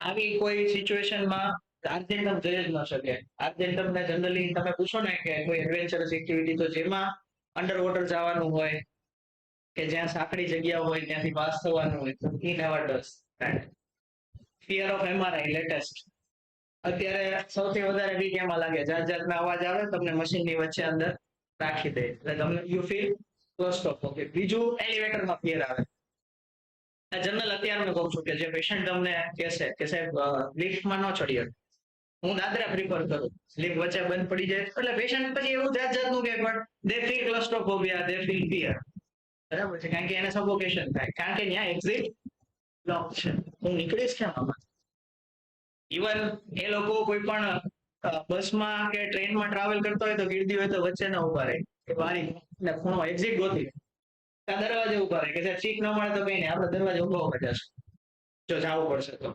[SPEAKER 1] આવી કોઈ સિચ્યુએશનમાં Argentum જઈ જ ન શકે Argentum ને જનરલી તમે પૂછો ને કે કોઈ એડવેન્ચરસ એક્ટિવિટી તો જેમાં અંડર વોટર જવાનું હોય કે જ્યાં સાંકડી જગ્યા હોય ત્યાંથી પાસ થવાનું હોય તો he never does right fear of MRI latest અત્યારે સૌથી વધારે બીક એમાં લાગે જાત જાતના અવાજ આવે તમને મશીનની વચ્ચે અંદર રાખી દે એટલે તમને યુ ફીલ ક્લોસ્ટ્રોફોબિક બીજું એલિવેટરમાં ફિયર આવે જનરલ અત્યારે મેં કહું છું કે જે પેશન્ટ તમને કહેશે કે સાહેબ લિફ્ટમાં ન ચડીએ હું દાદરા પ્રિફર કરું લિફ્ટ વચ્ચે બંધ પડી જાય એટલે પેશન્ટ પછી એવું જાત જાતનું કે પણ દે ફીલ ક્લોસ્ટ્રોફોબિયા દે ફીલ ફિયર બરાબર છે, કારણ કે એને સફોકેશન થાય, કારણ કે ત્યાં એક્ઝિટ બ્લોક છે. હું નીકળીશ કેમ આમાં? ઇવન એ લોકો કોઈ પણ બસમાં કે ટ્રેનમાં ટ્રાવેલ કરતો હોય તો ગીર્દી હોય તો વચ્ચે ના ઉભા રહે, કે બારી ને ખૂણો એક્ઝિટ ગોતી દરવાજે ઉભા રહે, કે સીટ ન મળે તો કઈ નહીં, આપણે દરવાજે ઉભા ઉભા જશું જો જવું પડશે તો,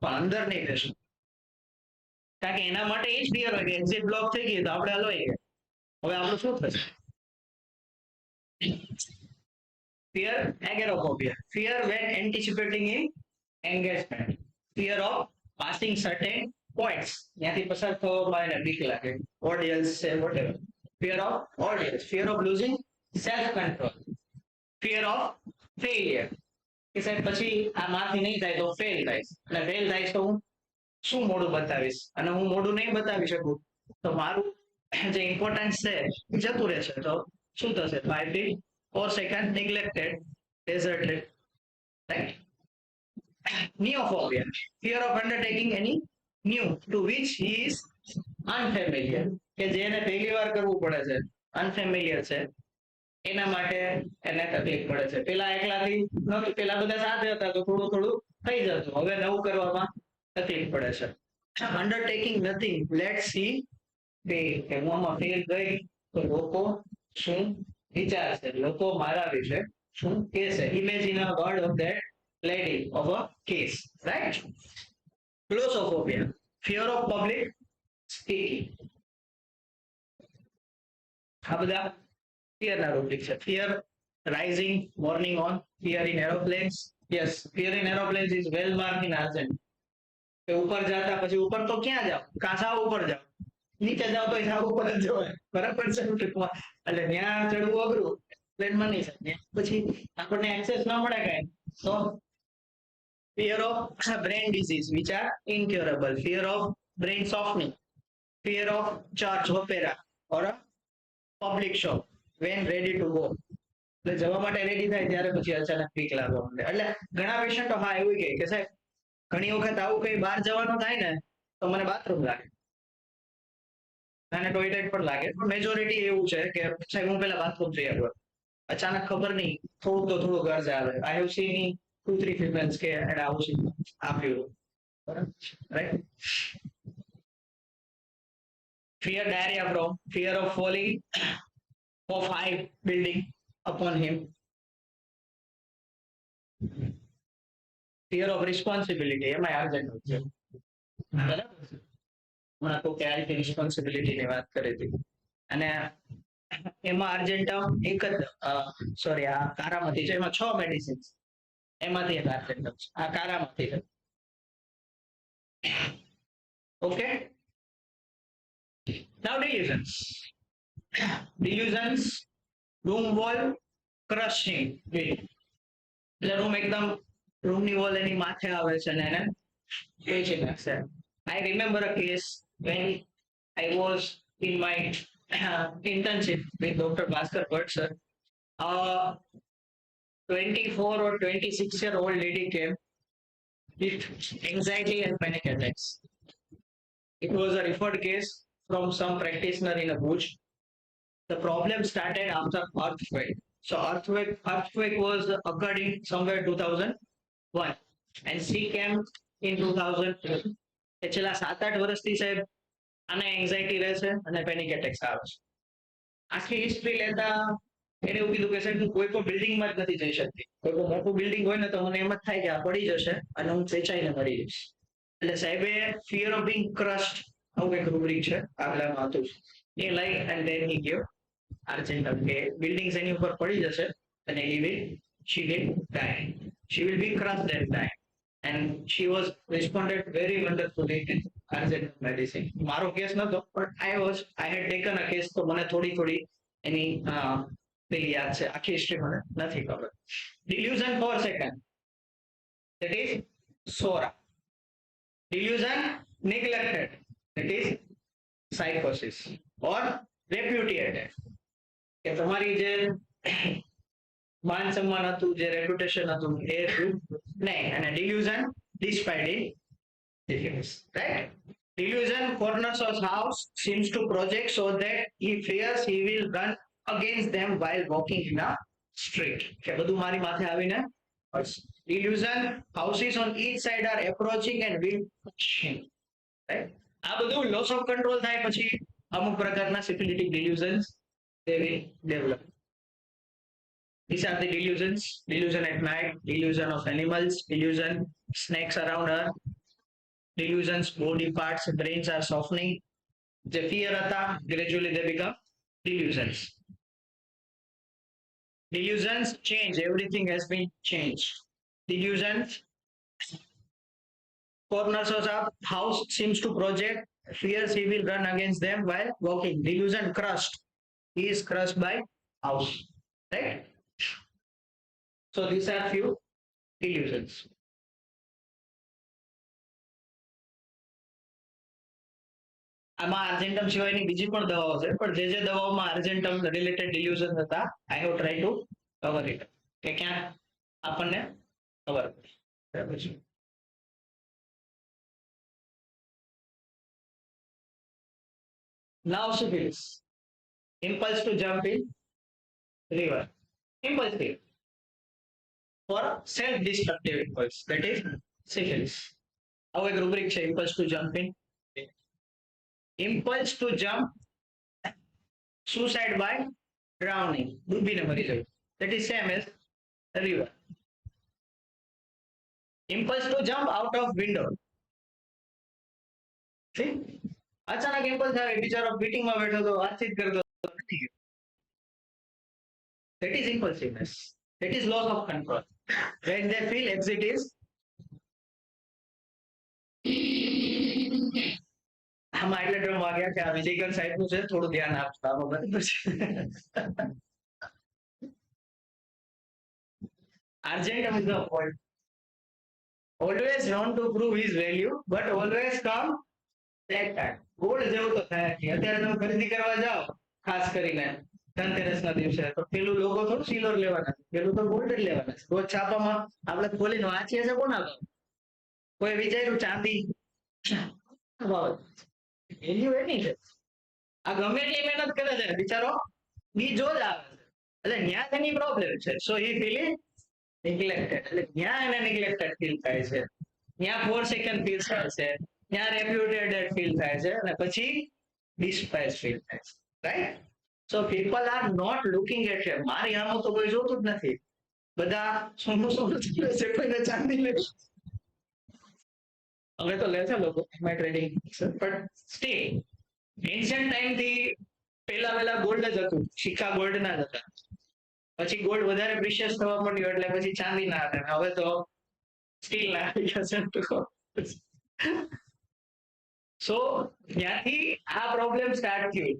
[SPEAKER 1] પણ અંદર નહીં જશું, કારણ કે એના માટે એ જ ક્લિયર હોય કે એક્ઝિટ બ્લોક થઈ ગઈ તો આપણે હલવાઈ ગયા, હવે આપણું શું થશે? Fear, agoraphobia. Fear when anticipating in engagement. Fear of passing certain points. ત્યાંથી પસાર થવામાં એને બીક લાગે. Audience છે, whatever. Fear of audience. Fear of losing self-control. Fear of failure. કે સાહેબ પછી આ માથી નહીં થાય તો ફેલ થાય, અને ફેલ થાય તો હું શું મોડું બતાવીશ, અને હું મોડું નહીં બતાવી શકું તો મારું જે ઇમ્પોર્ટન્સ છે એ જતું રહેશે, તો શું થશે? 5 or 6 neglected, deserted, right? Neophobia, fear of undertaking any new to which he is unfamiliar, કે જેને પહેલી વાર કરવું પડે છે, અનફેમિલિયર છે, એના માટે એને તકલીફ પડે છે. પેલા એકલાથી નહોતું, પેલા બધા સાથે હતા તો થોડું થોડું થઈ જતું, હવે નવું કરવામાં તકલીફ પડે છે. અંડરટેકિંગ નથિંગ લેટ સી કે હું આમાં ફેલ ગઈ તો લોકો શું વિચારશે, લોકો મારા વિશે શું કહેશે. Imagine a word of that lady of a case, right? Glossophobia, fear of public speaking. આ બધા ફિયરના રૂબ્રિક છે. Fear rising morning on, fear in aeroplanes. Yes, fear in aeroplanes is well mark in argent. કે ઉપર જતા પછી ઉપર તો ક્યાં જાવ, કાસા ઉપર જાવ, નીચે જાવ તો સાવ ઉપર જ જવાય, બરાબર છે? ટૂંકમાં એટલે ત્યાં ચડવું અઘરું, પ્લેનમાં નહીં થાય, પછી આપણને એક્સેસ ન મળે કઈ તો fear of brain disease which are incurable, fear of brain softening, fear of church opera or a public show when ready to go. એટલે જવા માટે રેડી થાય ત્યારે પછી અચાનક પીક લાગવા માંડે. એટલે ઘણા પેશન્ટો હા એવું કહે કે સાહેબ ઘણી વખત આવું કઈ બહાર જવાનું થાય ને તો મને બાથરૂમ લાગે અને ટોયલેટ પણ લાગે, પણ મેજોરિટી એવું છે કે સાહેબ હું પેલા બાથરૂમ જઈ આવ્યો, અચાનક ખબર નહીં થોડું તો થોડું ઘર જ આવે. આઈ હેવ સીન 2-3 females કે એને આવું છે આપ્યું, બરાબર, right? Fear diarrhea from fear of falling off high building upon him. Fear of responsibility, એમાં Argentum છે, બરાબર છે? હમણાં તો કે રિસ્પોન્સિબિલિટી ની વાત કરી હતી, અને એમાં Argentum એક જ સોરી આ કારામાંથી છે, એમાં 6 મેડિસિન, એમાંથી એક Argentum છે, આ કારામાંથી છે. Okay, now delusions. Delusions, room wall crushing, એટલે રૂમ એકદમ રૂમની વોલ એની માથે આવે છે અને એને વેચી નાખશે. I remember a case when I was in my internship with Dr. Bhaskar Bhatt sir. 24 or 26-year-old lady came with anxiety and panic attacks. It was a referred case from some practitioner in a bush. The problem started after earthquake. So earthquake was occurring somewhere 2001 and she came in 2002. એ છેલ્લા 7-8 વર્ષથી સાહેબ આને anxiety રહે છે અને panic attacks આવે છે. આખી હિસ્ટ્રી લેતા એને એવું કીધું કે સાહેબ હું કોઈ પણ બિલ્ડિંગમાં જ નથી જઈ શકતી, કોઈ પણ મોટું બિલ્ડિંગ હોય ને તો મને એમ જ થાય કે આ પડી જશે અને હું ખેંચાઈને મરી જઈશ. એટલે સાહેબે ફિયર ઓફ બિંગ ક્રશ્ડ આવું એક રૂબ્રિક છે આગલામાં હતું, એ લઈ and then he give Argentum કે બિલ્ડિંગ્સ એની ઉપર પડી જશે અને she will die, she will be crushed and die, and she was responded very wonderfully with Argentum medicine. મારો કેસ નતો, but I had taken a case, તો મને થોડી થોડી એની પેલી યાદ છે, આખી હિસ્ટ્રી મને નથી ખબર. Delusion for second, that is Sora. Delusion neglected, that is psychosis or repudiated, કે તમારી જે માન સન્માન હતું, જે રેપ્યુટેશન હતું એ નહીં, અને delusion despite it, right? Delusion corners of house seems to project so that he fears he will run against them while walking in a street. કે બધું મારી માથે આવીને delusion, houses on each side are approaching and will pushing. Right? આ બધું loss of control થાય પછી અમુક પ્રકારના syphilitic delusions they will develop. These are the delusions: delusion at night, delusion of animals, delusion snakes around her, delusions body parts brains are softening. The fear હતા gradually they become delusions. Delusions change, everything has been changed. Delusions, corners of house seems to project fears he will run against them while walking. Delusion crushed, he is crushed by house, right? So these are few delusions. આમાં આર્જેન્ટમ સિવાયની બીજી પણ દવાઓ છે પણ જે જે દવાઓમાં આર્જેન્ટમ related delusion હતા I have try to cover it કે ક્યાં આપણને ખબર બરાબર છે. Now syphilis, impulse to jump in river, impulsive for self-destructive impulse, that is syphilis. આવો એક રૂબ્રિક છે impulse to jump in, impulse to jump suicide by drowning, ડૂબીને મરી જાય, that is same as river. Impulse to jump out of window, see? અચાનક impulse આવે બિચારો મીટિંગમાં બેઠો તો વાતચીત કરતો, that is impulsiveness, that is loss of control. When they feel exit is આમાં એટલે ડ્રમ વાગ્યા કે આ વિજયકર સાહેબનું છે થોડું ધ્યાન આપજો આમાં બરાબર છે. Argentum is the fault. Always known to prove his value, but always come that time. Gold જેવું તો થાય નહીં. અત્યારે તમે ખરીદી કરવા જાઓ ખાસ કરીને ધનતેરસના દિવસે તો પેલું લોકો થોડું સિલ્વર લેવાના છે, પેલું તો ગોલ્ડ જ લેવાના છે. રોજ છાપામાં આપણે ખોલીને વાંચીએ છીએ કોના ભાવ, કોઈ વિચાર્યું ચાંદી ભાવ વેલ્યુ એની છે. આ ગમે એટલી મહેનત કરે છે બિચારો બીજો જ આવે છે એટલે ત્યાં તેની પ્રોબ્લેમ છે. સો હી ફીલિંગ નેગ્લેક્ટેડ, એટલે ત્યાં એને નેગ્લેક્ટેડ ફીલ થાય છે, ત્યાં 4 સેકન્ડ ફીલ થાય છે, ત્યાં રેપ્યુટેટેડ ફીલ થાય છે અને પછી ડિસ્પાઇઝ ફીલ થાય છે, right? So people are not looking at him. મારી આમો તો કોઈ જોતું જ નથી, બધા સોનું સોનું ચાલે છે, કોઈને ચાંદી લે. હવે તો લે છે લોકો એમાં trading, but still ancient time થી પહેલા ગોલ્ડ જ હતું, સિક્કા ગોલ્ડ ના જ હતા, પછી ગોલ્ડ વધારે પ્રિશિયસ થવા માંડ્યો એટલે પછી ચાંદી ના હતા, હવે તો સ્ટીલ ના આવી ગયા છે. સો ત્યાંથી આ પ્રોબ્લેમ સ્ટાર્ટ થયું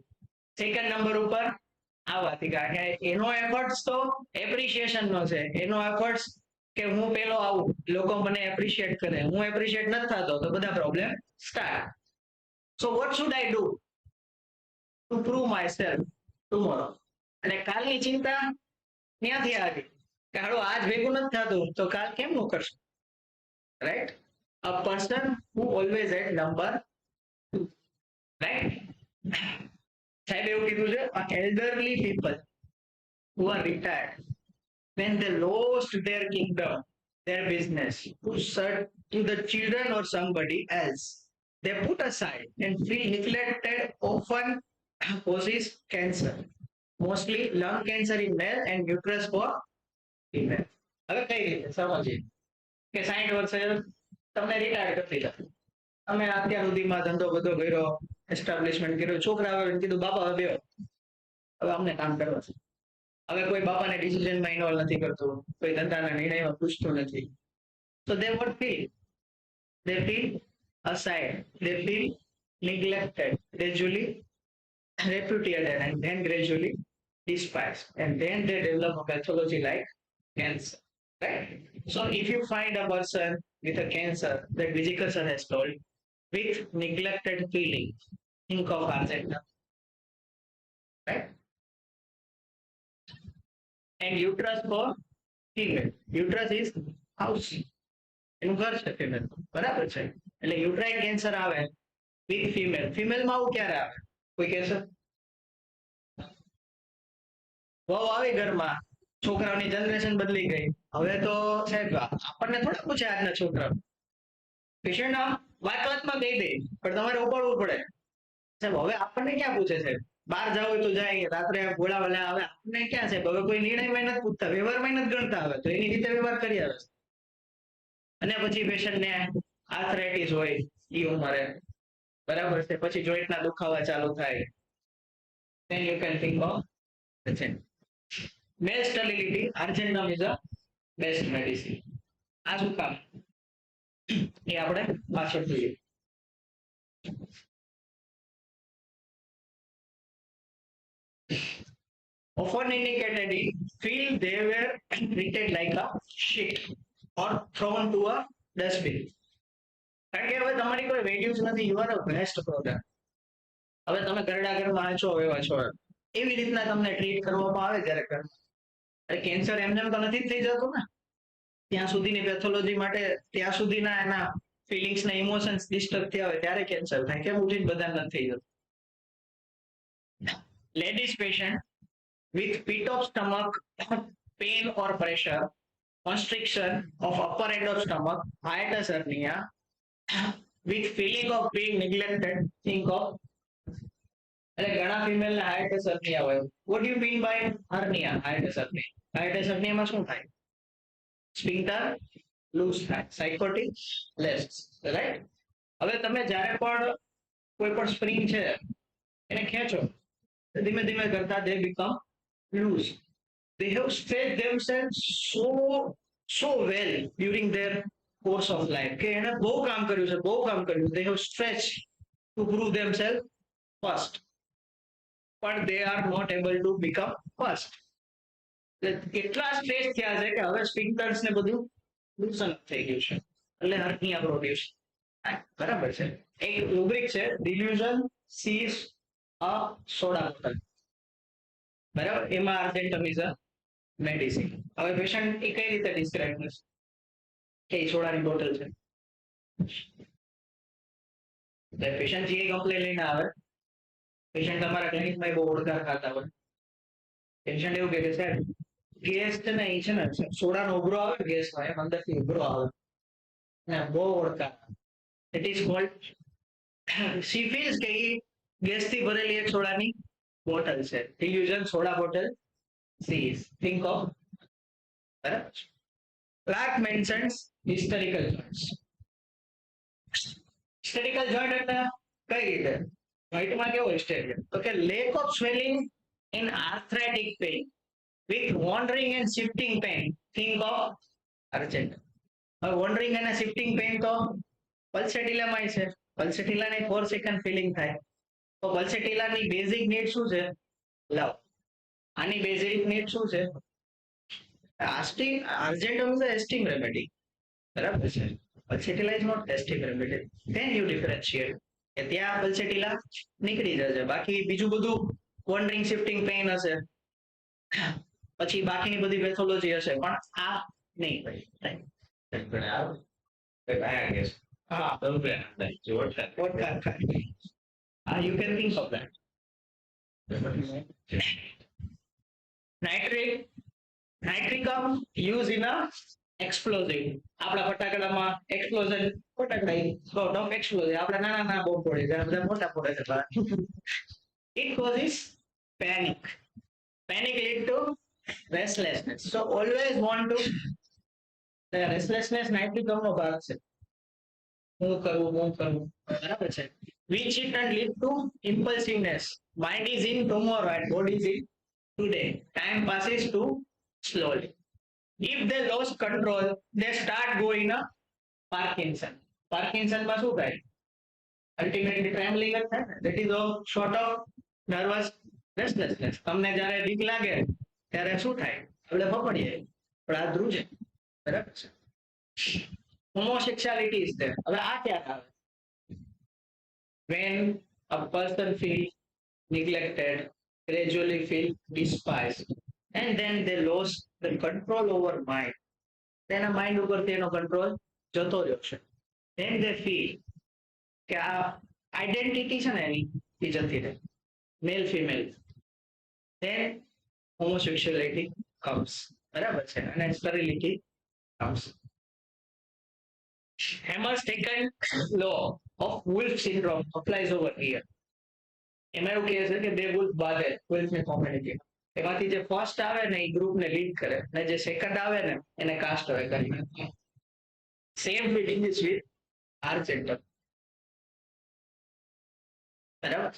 [SPEAKER 1] સેકન્ડ નંબર ઉપર આવવાથી, કારણ કે એનો એફર્ટ્સ તો એપ્રિશિએશન નો છે, એનો એફર્ટ્સ કે હું પેલો આવું લોકો મને એપ્રિશિએટ કરે, હું એપ્રિશિએટ નથી થતો તો બધા problem start. So what should I do to prove my self tomorrow? અને કાલની ચિંતા ત્યાંથી આવી કે હાલો આજ ભેગું નથી થતું તો કાલ કેમનું કરશું, right? A person who always at number 2, right? સાહેબ એવું કીધું છે elderly people who are retired when they lost their kingdom, their business to the children or somebody else, they put aside and feel neglected, often causes cancer, mostly lung cancer in male and uterus for female. હવે કઈ રીતે સમજીએ કે 60 વર્ષે તમને retire કરી દીધા, અમે અત્યાર સુધીમાં ધંધો બધો કર્યો, એસ્ટાબ્લિશમેન્ટ કર્યો, છોકરા આવે કીધું બાપા હવે હવે અમને કામ કરવા છે. હવે કોઈ બાપાને ડિસિઝનમાં ઇન્વોલ્વ નથી કરતું, કોઈ ધંધાના નિર્ણયમાં પૂછતું નથી. So they what feel? They feel aside, they feel neglected, gradually repudiated and then gradually despised, and then they develop a pathology like cancer, right? So if you find a person with a cancer that Vijay sir has told, with neglected feeling, think of Argentum, right? And uterus for female, uterus is house, એનું ઘર છે female, બરાબર છે? એટલે uterine cancer આવે with female. ફિમેલમાં આવું ક્યારે આવે કોઈ કહેશે? વહુ આવી ઘરમાં છોકરાઓની જનરેશન બદલી ગઈ. હવે તો સાહેબ આપણને થોડા પૂછે આજના છોકરાઓ. પેશન્ટ આમ વાતમાં દઈ દે પણ તમારે ઉપાડવું પડે. સાહેબ હવે આપણને ક્યાં પૂછે છે? બહાર જાવ હોય તો જાય, રાત્રે ગોળા વાળા આવે, આપણને ક્યાં છે? હવે કોઈ નિર્ણયમાં નથી પૂછતા, વ્યવહારમાં નથી ગણતા. આવે તો એની રીતે વ્યવહાર કરી આવે. અને પછી પેશન્ટને આર્થરાઇટિસ હોય એ ઉંમરે, બરાબર છે, પછી જોઈન્ટના દુખાવા ચાલુ થાય. then you can think of the change. Male sterility, Argentum is the best medicine. આ શું કામ એ આપણે પાછળ જોઈએ. Often indicated in feel they were treated like a shit or thrown to a dustbin. કારણ કે હવે તમારી કોઈ વેલ્યુઝ નથી, you are a waste product. હવે તમે ઘરડા ઘરમાં છો એવા છો, એવી રીતના તમને ટ્રીટ કરવામાં આવે જ્યારે ઘરમાં. અરે કેન્સર એમને તો નથી જ થઈ જતું ને. ત્યાં સુધીની પેથોલોજી માટે, ત્યાં સુધીના એના ફિલિંગ્સ ને ઇમોશન્સ ડિસ્ટર્બ થયા હોય ત્યારે કેન્સર થાય. કેમ ઉઠીને બધા નથી થઈ જતું. Ladies patient with pit of stomach, pain or pressure, constriction of upper end of stomach, hiatus hernia, with feeling of being neglected, think of. એટલે ઘણા ફિમેલ ને hiatus hernia હોય. What do you mean by hernia? Hiatus hernia. Hiatus hernia માં શું થાય? સ્ફિંક્ટર loose થાય, સાયકોટિક less, right? હવે તમે જ્યારે પણ કોઈ પણ સ્પ્રિંગ છે એને ખેંચો, ધીમે ધીમે કરતા they become loose. They have stretched themselves so well during their course of life કે એને બહુ કામ કર્યું છે, બહુ કામ કર્યું. They have stretched to prove themselves first, but they are not able to become first. કેટલા સ્ટ્રેચ થયા છે કે હવે સ્પિન્ક્ટર્સ ને બધું નુકસાન થઈ ગયું છે, એટલે હર્નિયા પ્રોડ્યુસ. બરાબર છે. એક રૂબ્રિક છે, ડિલ્યુઝન સીઝ અ સોડા બોટલ, બરાબર, એમાં આર્જેન્ટમ ઇઝ અ મેડિસિન. હવે પેશન્ટ એ કઈ રીતે ડિસ્ક્રાઇબ કરશે કે એ સોડાની બોટલ છે? પેશન્ટ જે કમ્પ્લેન લઈને આવે, પેશન્ટ તમારા ક્લિનિકમાં બહુ ઓળખાણ ખાતા હોય, પેશન્ટ એવું કહે કે સાહેબ ગેસ છે ને એ છે ને સોડાનો ઉભરો આવે, ગેસ માં એમ અંદરથી ઉભરો આવે ને બહુ ઓળખાણ. It is called, C feels કે એ ગેસથી ભરેલી એક સોડાની બોટલ છે. Delusion soda bottle C think of. બરાબર. Clark mentions hysterical joints. Hysterical joint એટલે કઈ રીતે? જોઈન્ટમાં કેવો હિસ્ટેરિયા? તો કે lack of swelling in arthritic pain with wandering and shifting pain. Think of urgent. હવે wandering અને shifting pain તો પલ્સેટિલામાં છે. પલ્સેટિલાને 4 સેકન્ડ ફીલિંગ થાય. તો પલ્સેટિલાની બેઝિક નીડ શું છે? લવ. આની બેઝિક નીડ શું છે? Argentum is a esteem remedy. બરાબર છે. Pulsatilla is not esteem remedy. Then you differentiate કે ત્યાં પલ્સેટિલા નીકળી જશે, બાકી બીજું બધું વોન્ડરિંગ શિફ્ટિંગ પેઇન હશે, પછી બાકીની બધી પેથોલોજી હશે, પણ આ નહીં ભાઈ. હા, you can think of that. Nitricum used in a explosive. આપણા ફટાકડામાં એક્સપ્લોઝન, ફટાકડા સ્પોટ ઓફ એક્સપ્લોઝન. આપણા નાના નાના બોમ્બ ફોડે છે, બધા મોટા ફોડે છે. It causes panic. Panic lead to restlessness. So always want to, restlessness nitricum નો ભાગ છે. હું કરું, બરાબર છે. Which it can lead to impulsiveness. Mind is in tomorrow and body is in today. Time passes too slowly. If they lose control, they start going a Parkinson. Parkinson માં શું થાય? Ultimately ટ્રેમ્બલિંગ જ થાય ને. That is a sort of nervous restlessness. તમને જ્યારે બીક લાગે ત્યારે શું થાય? આપણે પકડીએ પણ આ ધ્રુજે, બરાબર છે. હોમોસેક્સ્યુઆલિટી ઇઝ ધેર. હવે આ ક્યાં આવે? When a person feels neglected, gradually feel despised, and then they lose the control over mind. તેના માઇન્ડ ઉપર તેનો કંટ્રોલ જતો રહ્યો છે. then they feel કે આ આઈડેન્ટિટી છે ને એની એ જતી રહે, male female. then homosexuality comes. બરાબર છે, અને sterility comes. Hammer's second law of Wolff syndrome applies over here. એમાં એવું કહે છે કે બે ગ્રુપ બાંધે ટ્વેલ્થની કોમ્યુનિટી, એમાંથી જે ફર્સ્ટ આવે ને એ ગ્રુપને લીડ કરે અને જે સેકન્ડ આવે ને એને કાસ્ટ અવે કરી. Same fitting is with argentum. બરાબર.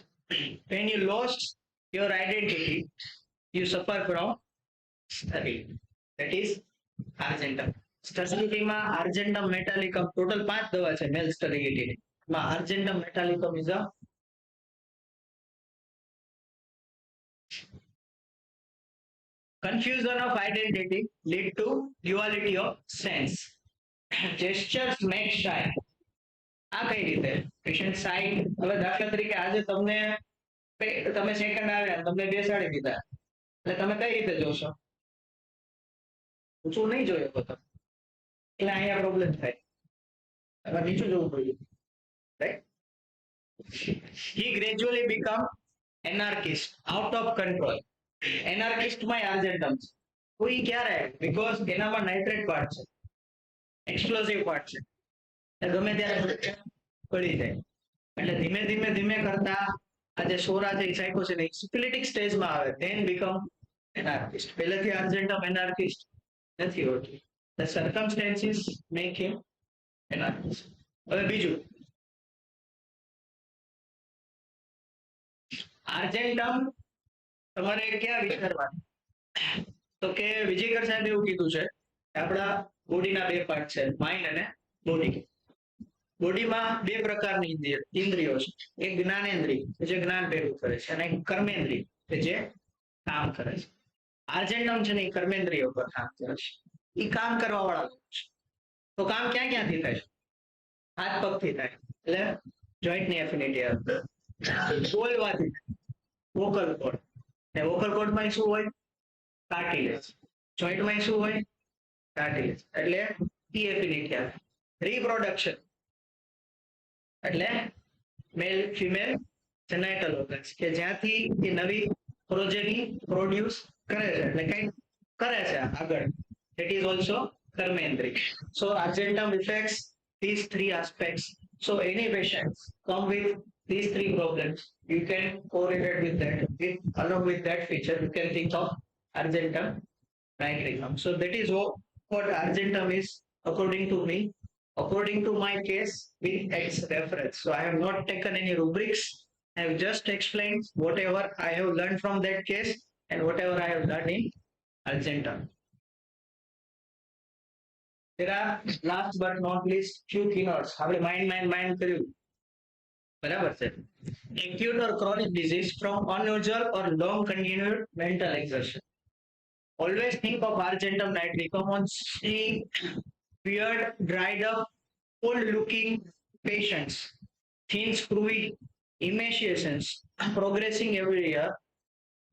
[SPEAKER 1] when you lost your identity you suffer from sterility, that is argentum. સ્ટેરિલિટીમાં આર્જેન્ટમ મેટાલિકમ ટોટલ 5 દવા છે મેલ સ્ટેરિલિટી માં. Argentum metallicum is a confusion of identity lead to duality of sense. Gestures make shy. આ કઈ રીતે patient side? હવે દાખલા તરીકે આજે તમને તમે સેકન્ડ આવ્યા તમને બેસાડી દીધા એટલે તમે કઈ રીતે જોશો? ઊંચું નહીં જોયો તો તમે, એટલે અહીંયા પ્રોબ્લેમ થાય. હવે નીચું જોવું પડ્યું, right? He gradually become anarchist, out of control. Anarchist માં આર્જેન્ટમ છે. કોઈ ક્યારે? બીકોઝ એનામાં નાઇટ્રેટ પાર્ટ છે, એક્સપ્લોઝિવ પાર્ટ છે, ગમે ત્યારે પડી જાય. એટલે ધીમે ધીમે ધીમે કરતા આ જે સોરા છે એ સાયકો છે ને સિફિલિટિક સ્ટેજમાં આવે, ધેન બીકમ એનાર્કિસ્ટ. પહેલેથી આર્જેન્ટમ એનાર્કિસ્ટ નથી હોતું. The circumstances make him anarchist. હવે બીજું, આર્જેન્ટમ તમારે ક્યાં વિચારવાનું? તો કે વિજયકર સાહેબ એવું કીધું છે કે આપણા બોડીના બે પાર્ટ છે, માઇન્ડ અને બોડી. બોડીમાં બે પ્રકારની ઇન્દ્રિયો છે, એક જ્ઞાનેન્દ્રિય જે જ્ઞાન ભેગું કરે છે અને એક કર્મેન્દ્રિય કે જે કામ કરે છે. આર્જેન્ટમ છે ને એ કર્મેન્દ્રિય ઉપર કામ કરે છે, એ કામ કરવા વાળા લોકો છે. તો કામ ક્યાં ક્યાંથી થાય? હાથ પગથી થાય, એટલે જોઈન્ટની એફિનિટી આવે. બોલવાથી વોકલ કોર્ડ, ને વોકલ કોર્ડમાં શું હોય? કાર્ટિલેજ. જોઈન્ટમાં શું હોય? કાર્ટિલેજ, એટલે ઈ એફિનિટી આવે. રિપ્રોડક્શન એટલે મેલ ફિમેલ જેનાઇટલ ઓર્ગન્સ કે જ્યાંથી એ નવી પ્રોજેની પ્રોડ્યુસ કરે છે, એટલે કઈ કરે છે આગળ. It is also कर्मेंद्रिय. So argentum affects these three aspects. So any patients come with these three problems, you can correlate with that. Along with that feature, you can think of argentum nitricum. So that is what argentum is according to me, according to my case with X reference. So I have not taken any rubrics. I have just explained whatever I have learned from that case and whatever I have done in argentum. There are last but not least few keynotes. આપણે mind કર્યું, બરાબર છે. Acute or chronic disease from unusual or long continued mental exertion. Always think of argentum nitricum on seeing weird, dried up, old looking patients, thin screwy emaciations progressing every year.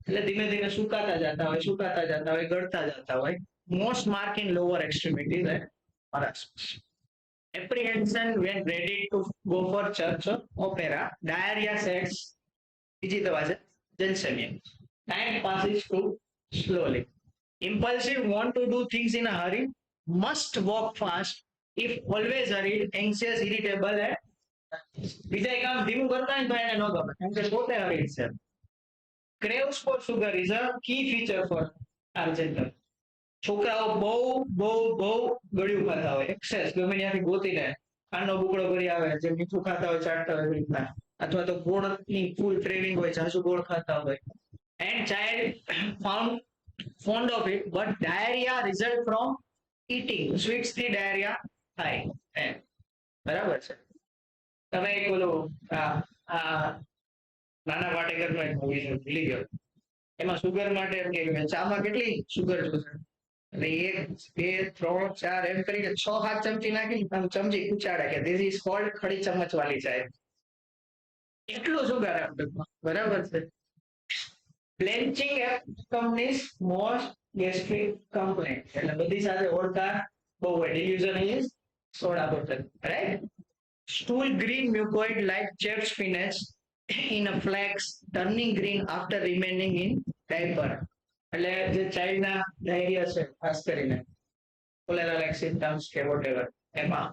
[SPEAKER 1] એટલે ધીમે ધીમે સુકાતા જતા હોય, ગળતા જતા હોય. Most mark in lower extremities and marasmus. Apprehension when ready to go for church or opera. Diarrhea sets. બીજી દવા છે Gelsemium. Time passes too slowly. Impulsive, want to do things in a hurry. Must walk fast. If always hurried, anxious, irritable and બીજા કામ ધીમું કરતા હોય તો એને ન ગમે કેમ કે પોતે હરીડ છે. Craves for sugar is a key feature for argentum. છોકરાઓ બહુ બહુ બહુ ગળ્યું ખાતા હોય, એક્સેસ ગમે ત્યાંથી ગોતીને ખાંડનો બુકડો કરી આવે, જે મીઠું ખાતા હોય ચાટતા હોય રીતના, અથવા તો ગોળની ફૂલ ક્રેવિંગ હોય, જાજુ ગોળ ખાતા હોય. And child found fond of it, but diarrhea result from eating sweets થી diarrhea થાય. બરાબર છે. તમે એક બોલો નાના પાટેકરનો એક મૂવી છે ભૂલી ગયો, એમાં સુગર માટે એમ કે ચામાં કેટલી સુગર જોશે, એટલે 1 2 3 4 એમ કરીને 6 7 ચમચી નાખી ચમચી ઉચાડે કે ધીસ ઇઝ કોલ્ડ ખડી ચમચ વાળી ચાય. એટલું સુગર એમ ટૂંકમાં, બરાબર છે. બ્લેન્ચિંગ કંપનીઝ મોસ્ટ ગેસ્ટ્રિક કમ્પ્લેન્ટ, એટલે બધી સાથે ઓળખાણ બહુ હોય. Delusion is soda bottle, right? Stool green mucoid like chapped spinach in a flax, turning green after remaining in diaper. એટલે જે ચાઇલ્ડના ડાયરિયા છે ખાસ કરીને કોલેરા લાઇક સિમ્ટમ્સ કે વોટેવર એમાં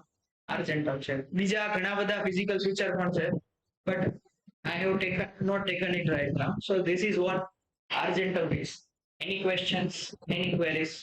[SPEAKER 1] આર્જેન્ટમ છે. બીજા ઘણા બધા ફિઝિકલ ફીચર પણ છે but I have not taken it right now. So this is what Argentum is. Any questions? Any queries?